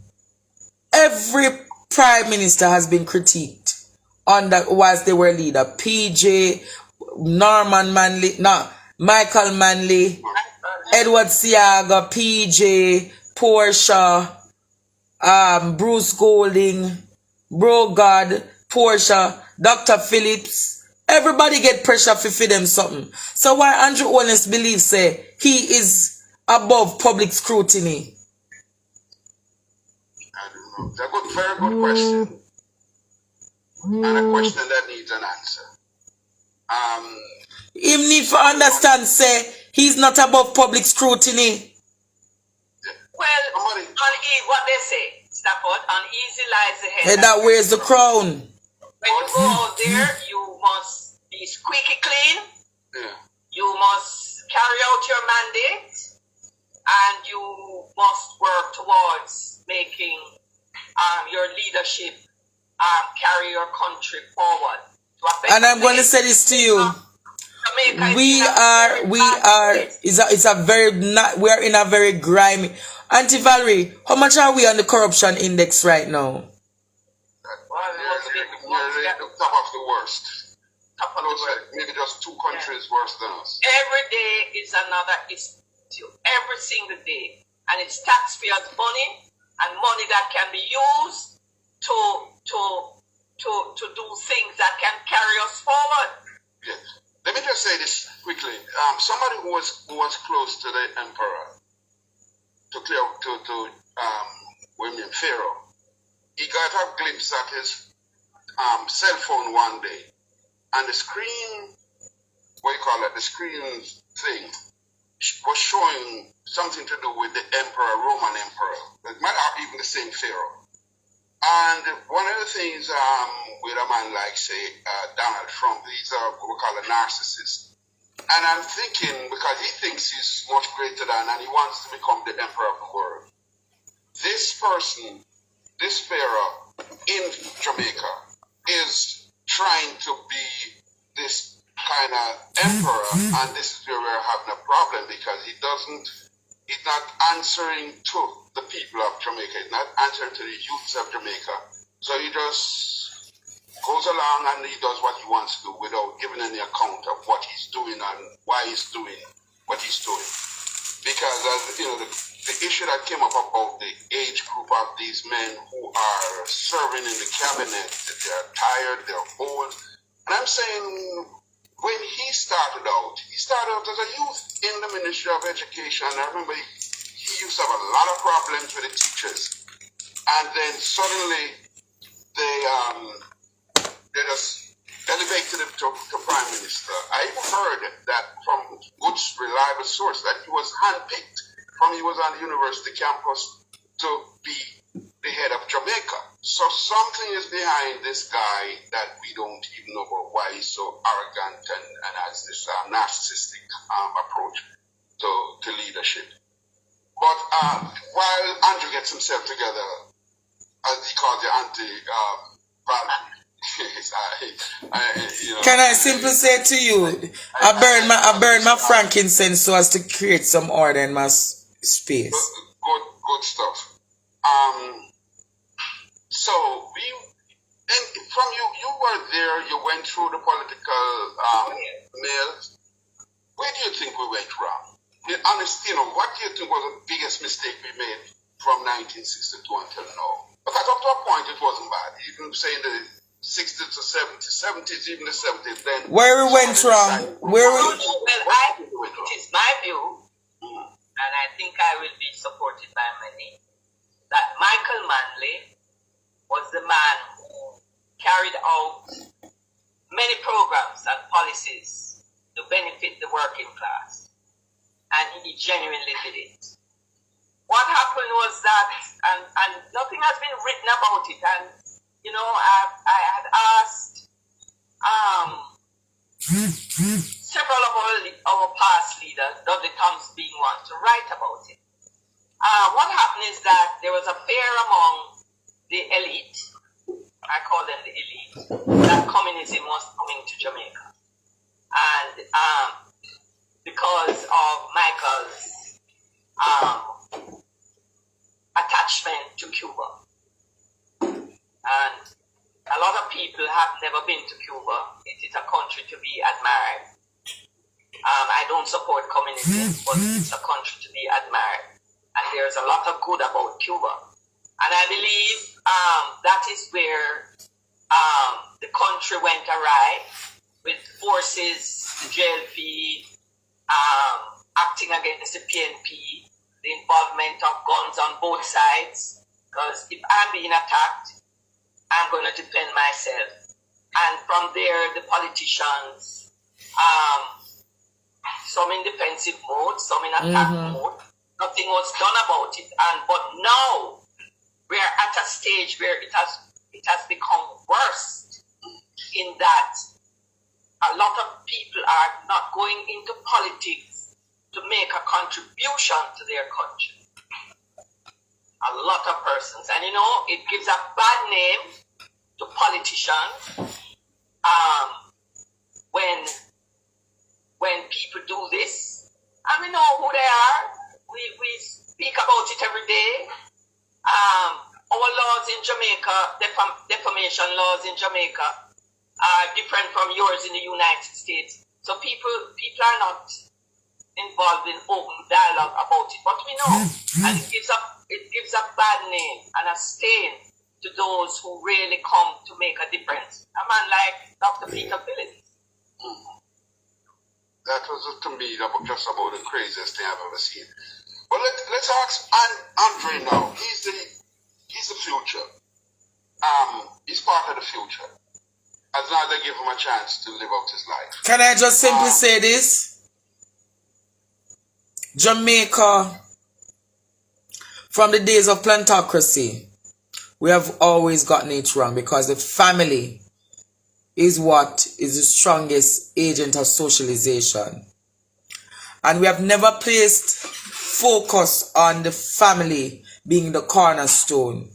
Every prime minister has been critiqued on that whilst they were leader. PJ, Michael Manley, Edward Siaga, PJ, Portia, Bruce Golding, Bro God, Portia, Dr. Phillips. Everybody get pressure for feed them something. So why Andrew Owens believes say he is above public scrutiny? I don't know. It's a very good question. And a question that needs an answer. Him need to understand say he's not above public scrutiny. Well, what they say, Stafford, uneasy lies the head. And that wears the crown. When you go out there, you must be squeaky clean. Yeah. You must carry out your mandate, and you must work towards making your leadership carry your country forward. And I'm going to say this to you. We are in a very grimy. Auntie Valerie, how much are we on the corruption index right now? We're at the top of the worst. Maybe just 2 countries worse than us. Every day is another issue. Every single day. And it's taxpayers' money, and money that can be used to do things that can carry us forward. Yes. Let me just say this quickly. Somebody who was close to the emperor, to William Pharaoh, he got a glimpse at his cell phone one day, and the screen, the screen thing was showing something to do with the emperor, Roman emperor. It might have even the same Pharaoh. And one of the things with a man like, say, Donald Trump, he's what we call a narcissist. And I'm thinking, because he thinks he's much greater than, and he wants to become the emperor of the world. This person, this Pharaoh in Jamaica, is trying to be this kind of emperor, and this is where we're having a problem, because he's not answering to the people of Jamaica. He's not answering to the youths of Jamaica. So he just goes along and he does what he wants to do without giving any account of what he's doing and why he's doing what he's doing. Because, the issue that came up about the age group of these men who are serving in the cabinet, that they're tired, they're old. And I'm saying, when he started out as a youth in the Ministry of Education. I remember he used to have a lot of problems with the teachers. And then suddenly they just elevated him to Prime Minister. I even heard that from good, reliable source that he was handpicked from he was on the university campus to be the head of Jamaica. So something is behind this guy that we don't even know about why he's so arrogant and has this narcissistic approach to leadership. But while Andrew gets himself together, as he calls the Can I simply say to you, I burn my frankincense so as to create some order in my space. Good stuff. So and from you were there. You went through the political mills. Where do you think we went wrong? Honestly, what do you think was the biggest mistake we made from 1962 until now? Because up to a point it wasn't bad. You can say in the 60s to 70s, 70s, even the 70s. Then where we went wrong? It is my view, and I think I will be supported by many, that Michael Manley was the man who carried out many programs and policies to benefit the working class, and he genuinely did it. What happened was that, and nothing has been written about it, and I had asked several of our past leaders, Dudley Thomas being one, to write about it. What happened is that there was a fear among the elite, I call them the elite, that communism was coming to Jamaica. And because of Michael's attachment to Cuba. And a lot of people have never been to Cuba. It is a country to be admired. I don't support communism, but it's a country to be admired. And there's a lot of good about Cuba. And I believe that is where the country went awry, with forces, the JLP, acting against the PNP, the involvement of guns on both sides. Because if I'm being attacked, I'm going to defend myself. And from there, the politicians, some in defensive mode, some in attack mode. Nothing was done about it. But now we're at a stage where it has become worse, in that a lot of people are not going into politics to make a contribution to their country. A lot of persons. And it gives a bad name to politicians when people do this. And we know who they are. We speak about it every day. Our laws in Jamaica, defamation laws in Jamaica, are different from yours in the United States. So people are not involved in open dialogue about it. But we know, and it gives a bad name and a stain to those who really come to make a difference. A man like Dr. Peter Phillips. That was to me just about the craziest thing I've ever seen. But let's ask Andre now. He's the future. He's part of the future. As long as they give him a chance to live out his life. Can I just simply say this? Jamaica, from the days of plantocracy, we have always gotten it wrong, because the family is what is the strongest agent of socialization. And we have never placed focus on the family being the cornerstone.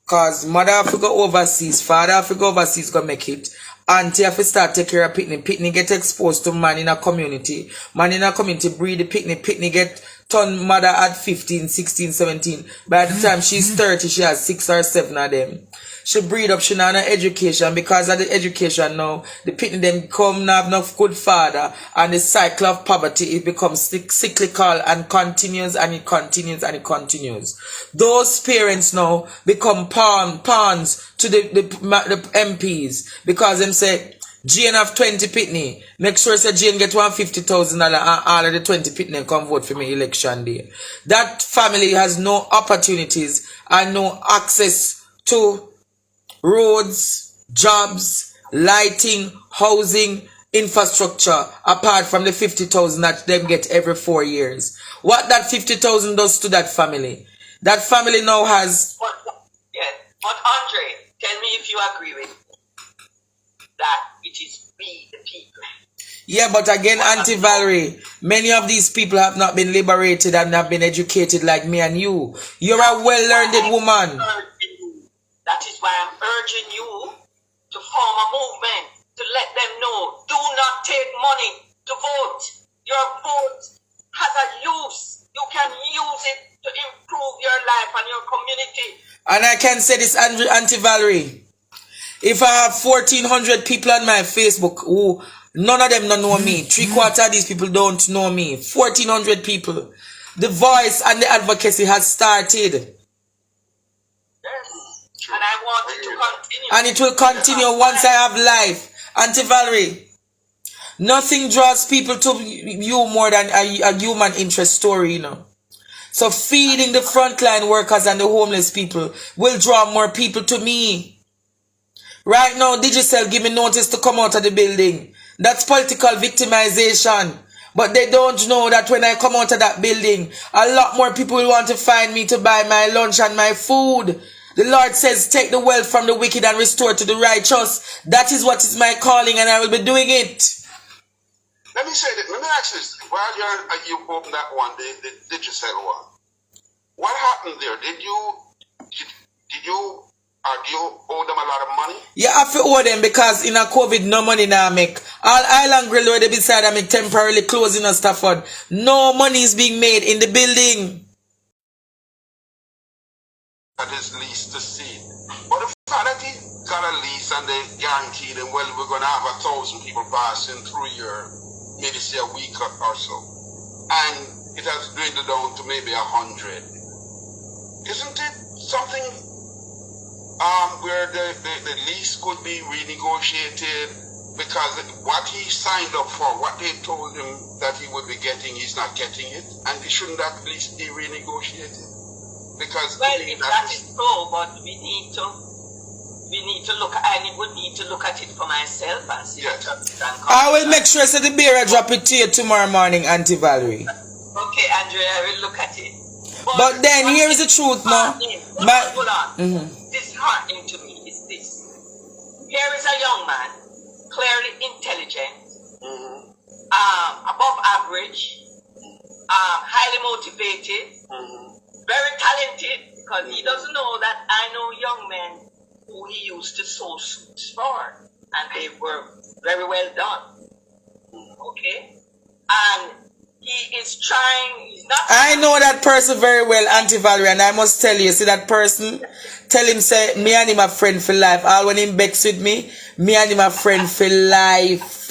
Because mother have to go overseas, father have to go overseas, go make it. Auntie have to start take care of picnic. Picnic get exposed to man in a community. Man in a community breed the picnic. Picnic get turned mother at 15, 16, 17. By the time she's 30, she has 6 or 7 of them. She breed up, she not have education. Because of the education now, the picnic them come not have enough good father. And the cycle of poverty, it becomes cyclical and continues and it continues and it continues. Those parents now become pawns to the MPs. Because them say, Jane have 20 pitney. Make sure say Jane get $150,000 and all of the 20 pitney come vote for me election day. That family has no opportunities and no access to roads, jobs, lighting, housing, infrastructure, apart from the 50,000 that them get every 4 years. What that 50,000 does to that family? That family now has... But Andre, tell me if you agree with me that it is we the people. Yeah, but again, Auntie Valerie, many of these people have not been liberated and have been educated like me and you. You're a well-learned woman. That is why I'm urging you to form a movement to let them know, do not take money to vote. Your vote has a use. You can use it to improve your life and your community. And I can say this, Auntie Valerie. If I have 1,400 people on my Facebook who none of them don't know me, 3/4 of these people don't know me, 1,400 people, the voice and the advocacy has started. Yes. And I want it to continue. And it will continue once I have life. Auntie Valerie, nothing draws people to you more than a human interest story, you know. So feeding the frontline workers and the homeless people will draw more people to me. Right now, Digicel give me notice to come out of the building. That's political victimization. But they don't know that when I come out of that building, a lot more people will want to find me to buy my lunch and my food. The Lord says, take the wealth from the wicked and restore to the righteous. That is what is my calling, and I will be doing it. Let me say that. Let me ask this: while you opened that one, the Digicel one, what happened there? Did you owe them a lot of money? You have to owe them because in a COVID, no money now make. All Island Grill where they beside them temporarily closing in Stafford. No money is being made in the building. That is lease to seed. But the fact that he got a lease and they guaranteed him, well, we're going to have 1,000 people passing through your maybe say a week or so, and it has dwindled down to maybe 100. Isn't it something where the lease could be renegotiated, because what he signed up for, what they told him that he would be getting, he's not getting it, and shouldn't that lease be renegotiated? Because well, if that is so, but we need to look. I would need to look at it for myself and see. Yes. I will make sure so the bearer drop it to you tomorrow morning, Auntie Valerie. Okay, Andrea, I will look at it. But then here is the truth now. Hold on. Disheartening to me is this. Here is a young man, clearly intelligent, above average, highly motivated, very talented, because he doesn't know that I know young men who he used to sew suits for, and they were very well done. Okay? And he is trying, he's not... I know that person very well, Auntie Valerie, and I must tell you, see that person, tell him, say, me and him a friend for life. All when him begs with me and him a friend for life.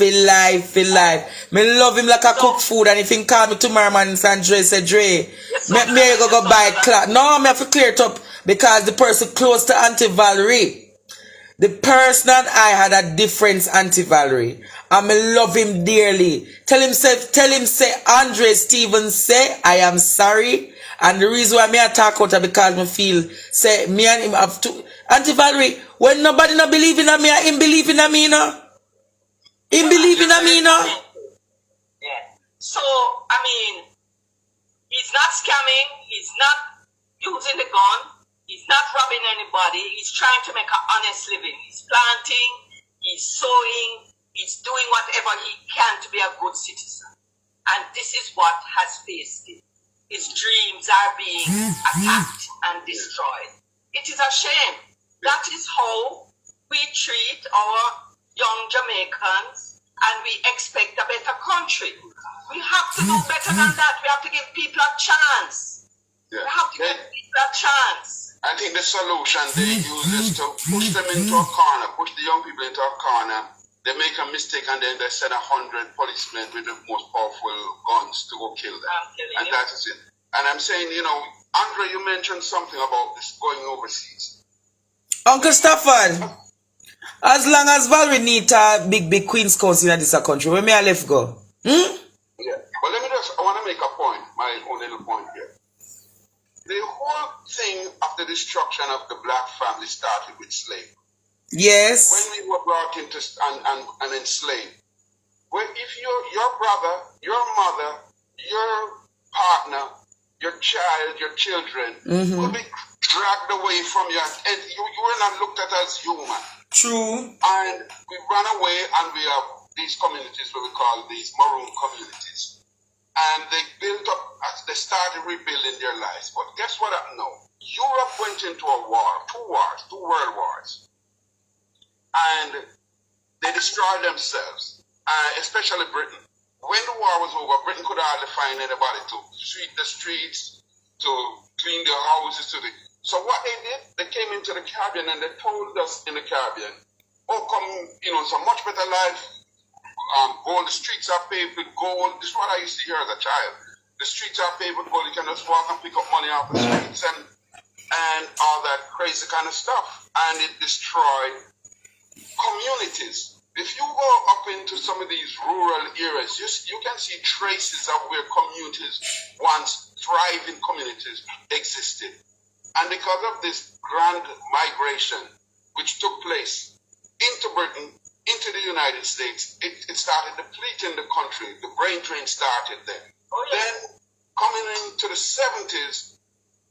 Me love him like I cook food, and if he call me tomorrow morning and Dre say, Dre, me go buy cloth. No, me have to clear it up, because the person close to Auntie Valerie, the person and I had a difference, Auntie Valerie. I love him dearly. Tell him say, Andre Stevens say, I am sorry. And the reason why me I talk out is because me feel, say, me and him have to. Auntie Valerie, when nobody not believe in me, him believe in me, no? Him believe in me, no? Yeah. So, I mean, he's not scamming, he's not using the gun, he's not robbing anybody, he's trying to make an honest living. He's planting, he's sowing, he's doing whatever he can to be a good citizen. And this is what has faced him. His dreams are being attacked and destroyed. It is a shame. That is how we treat our young Jamaicans, and we expect a better country. We have to do better than that. We have to give people a chance. Yeah. We have to give people a chance. I think the solution they use is to push them into a corner, push the young people into a corner. They make a mistake and then they send 100 policemen with the most powerful guns to go kill them. And that is it. And I'm saying, you know, Andre, you mentioned something about this going overseas. Uncle Stafford, as long as Valerie need a big Queen's Council in this country, where may I left go? Yeah. But I want to make a point, my own little point here. The whole thing of the destruction of the black family started with slavery. Yes. When we were brought into and enslaved. Well, if your brother, your mother, your partner, your child, your children will be dragged away from you, and you were not looked at as human. True. And we ran away, and we have these communities, what we call these maroon communities. And they built up, as they started rebuilding their lives. But guess what happened now? Europe went into a war, two world wars. and they destroyed themselves, especially Britain. When the war was over, Britain could hardly find anybody to sweep the streets, to clean the houses. So what they did, they came into the Caribbean and they told us in the Caribbean, oh, come, it's a much better life. Gold, the streets are paved with gold. This is what I used to hear as a child. The streets are paved with gold. You can just walk and pick up money off the streets and all that crazy kind of stuff. And it destroyed communities. If you go up into some of these rural areas, you can see traces of where communities, once thriving communities, existed. And because of this grand migration, which took place into Britain, into the United States, it started depleting the country. The brain drain started then. Oh, yeah. Then, coming into the 70s,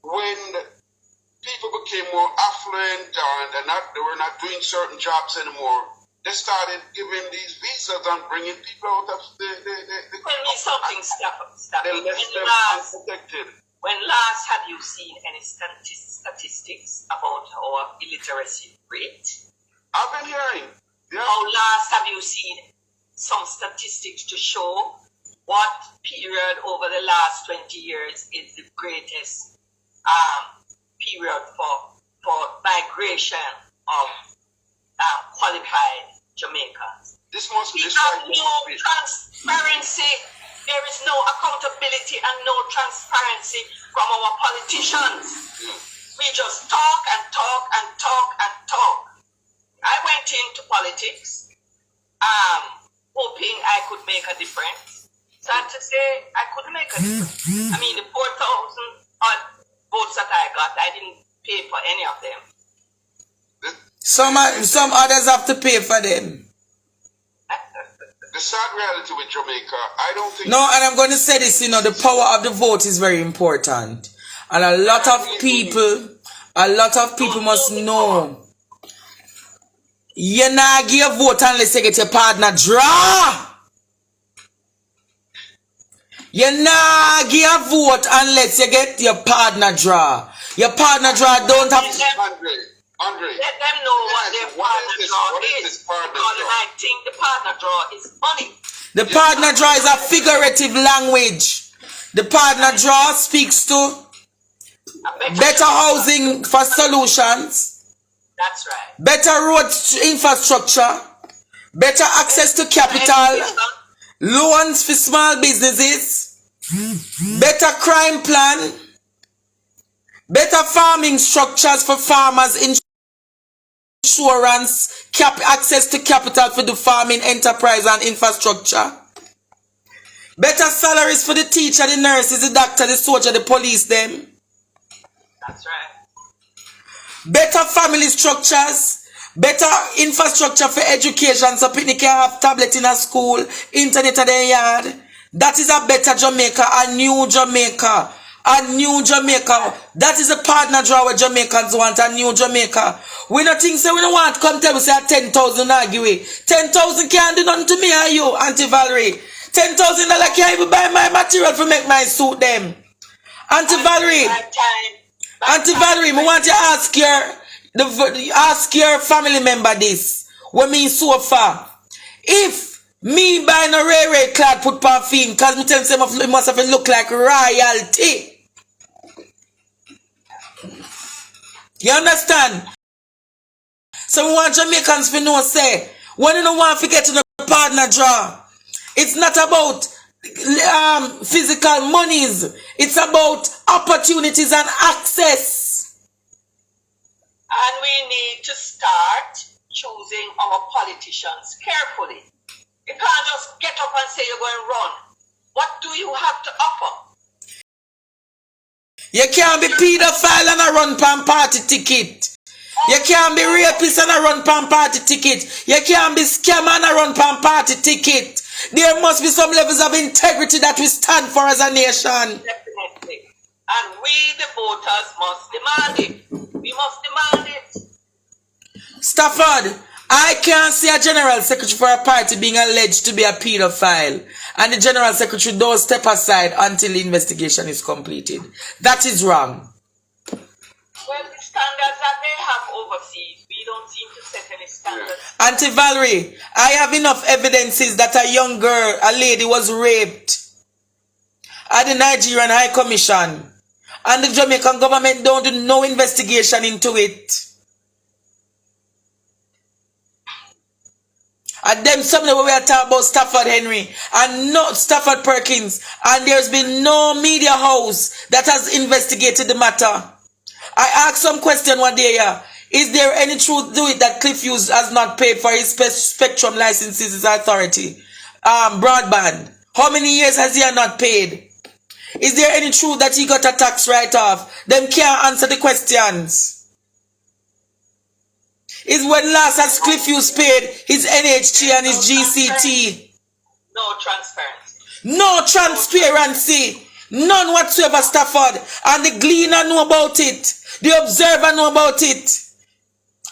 when people became more affluent and they were not doing certain jobs anymore, they started giving these visas and bringing people out of the Tell me something, stop. They left them unprotected. When last have you seen any statistics about our illiteracy rate? I've been hearing. Yeah. How last have you seen some statistics to show what period over the last 20 years is the greatest period for migration of qualified Jamaicans? This must be no transparency. There is no accountability and no transparency from our politicians. We just talk and talk and talk and talk. I went into politics, hoping I could make a difference. Sad to say, I couldn't make a difference. I mean, the 4,000 odd votes that I got, I didn't pay for any of them. Some others have to pay for them. The sad reality with Jamaica, I don't think... No, and I'm going to say this, the power of the vote is very important. And a lot of people must know. You not give a vote unless you get your partner draw. You not give a vote unless you get your partner draw. Your partner draw don't have to... Andre, let them know what their partner draw is. Because I think the partner draw is money. The partner draw is a figurative language. The partner draw speaks to better housing for solutions. That's right. Better road infrastructure. Better access to capital. Loans for small businesses. Better crime plan. Better farming structures for farmers. Insurance, access to capital for the farming enterprise and infrastructure. Better salaries for the teacher, the nurses, the doctor, the soldier, the police, them. That's right. Better family structures. Better infrastructure for education so people can have tablet in a school, internet in their yard. That is a better Jamaica, a new Jamaica. A new Jamaica. That is a partner draw where Jamaicans want, a new Jamaica. We don't think so. We don't want to come tell us 10,000 argue. 10,000 can't do nothing to me or you, Auntie Valerie. $10,000 can't even buy my material to make my suit them. Auntie Valerie. Auntie Valerie, I want you to ask your family member this. What mean so far? If me buying a Ray clad put perfume, cause me tell them it must have look like royalty. You understand? So we want Jamaicans to know say, when you don't want to get to the partner draw, it's not about physical monies. It's about opportunities and access. And we need to start choosing our politicians carefully. You can't just get up and say you're going to run. What do you have to offer? You can't be pedophile and a run pan party ticket. You can't be rapist and a run pan party ticket. You can't be scammer and a run pan party ticket. There must be some levels of integrity that we stand for as a nation. Definitely. And we, the voters, must demand it. We must demand it. Stafford, I can't see a general secretary for a party being alleged to be a pedophile. And the general secretary don't step aside until the investigation is completed. That is wrong. Well, the standards that they have overseas, we he don't seem to set any standards. Auntie Valerie, I have enough evidences that a young girl, a lady, was raped at the Nigerian High Commission. And the Jamaican government don't do no investigation into it. And then somebody we are talking about Stafford Henry and not Stafford Perkins. And there's been no media house that has investigated the matter. I asked some question one day here. Is there any truth to it that Cliff Hughes has not paid for his spectrum licenses, his authority? Broadband. How many years has he not paid? Is there any truth that he got a tax write-off? Them can't answer the questions. Is when last has Cliff Hughes paid his NHT and his GCT? No transparency. No transparency. None whatsoever, Stafford. And the Gleaner know about it. The Observer know about it.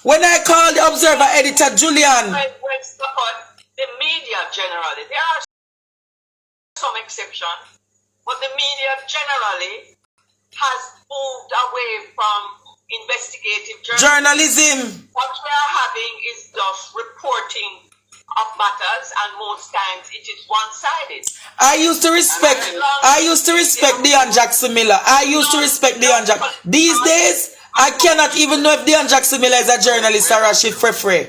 When I call the Observer editor, Julian. When Stafford, the media generally, there are some exceptions, but the media generally has moved away from investigative journalism. What we are having is just reporting of matters, and most times it is one-sided. I used to respect Deion Jackson Miller. These days, I cannot even know if Deion Jackson Miller is a journalist or a chief referee.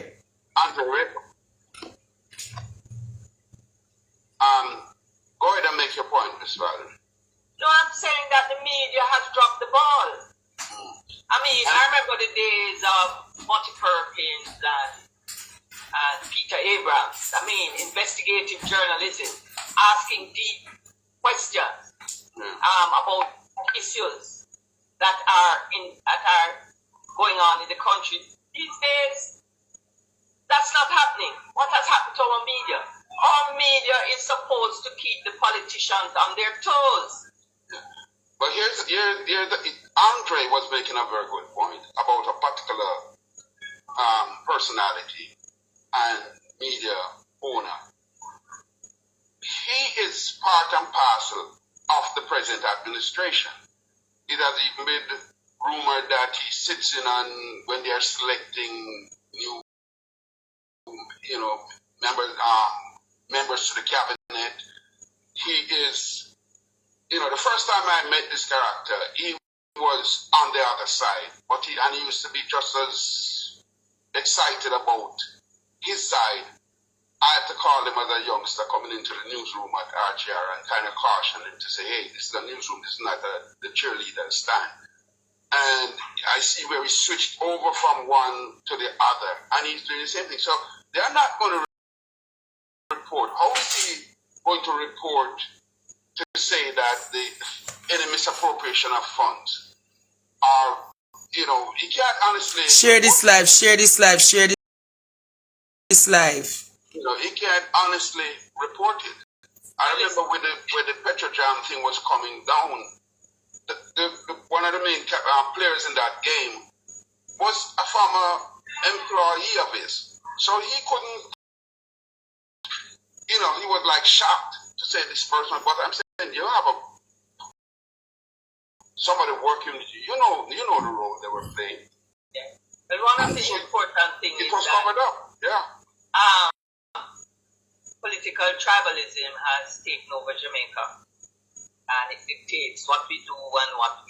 Go ahead and make your point, Ms. Valerie. No, I'm saying that the media has dropped the ball. I mean, I remember the days of Monty Perkins and Peter Abrams. I mean, investigative journalism, asking deep questions about issues that are going on in the country. These days, that's not happening. What has happened to our media? Our media is supposed to keep the politicians on their toes. But Andre was making a very good point about a particular personality and media owner. He is part and parcel of the present administration. It has even been rumored that he sits in on when they are selecting new, members to the cabinet. He is. The first time I met this character, he was on the other side, and he used to be just as excited about his side. I had to call him as a youngster coming into the newsroom at RGR and kind of caution him to say, hey, this is a newsroom, this is not the cheerleader stand. And I see where he switched over from one to the other, and he's doing the same thing. So they're not going to report. How is he going to report to say that any misappropriation of funds are, he can't honestly... Share this live. He can't honestly report it. I remember when the Petrojam thing was coming down, one of the main players in that game was a former employee of his. So he couldn't, he was like shocked to say this person, but I'm saying you have somebody working with you. You know the role they were playing. Yeah. But one of the important things it was covered up. Yeah. Political tribalism has taken over Jamaica, and it dictates what we do and what we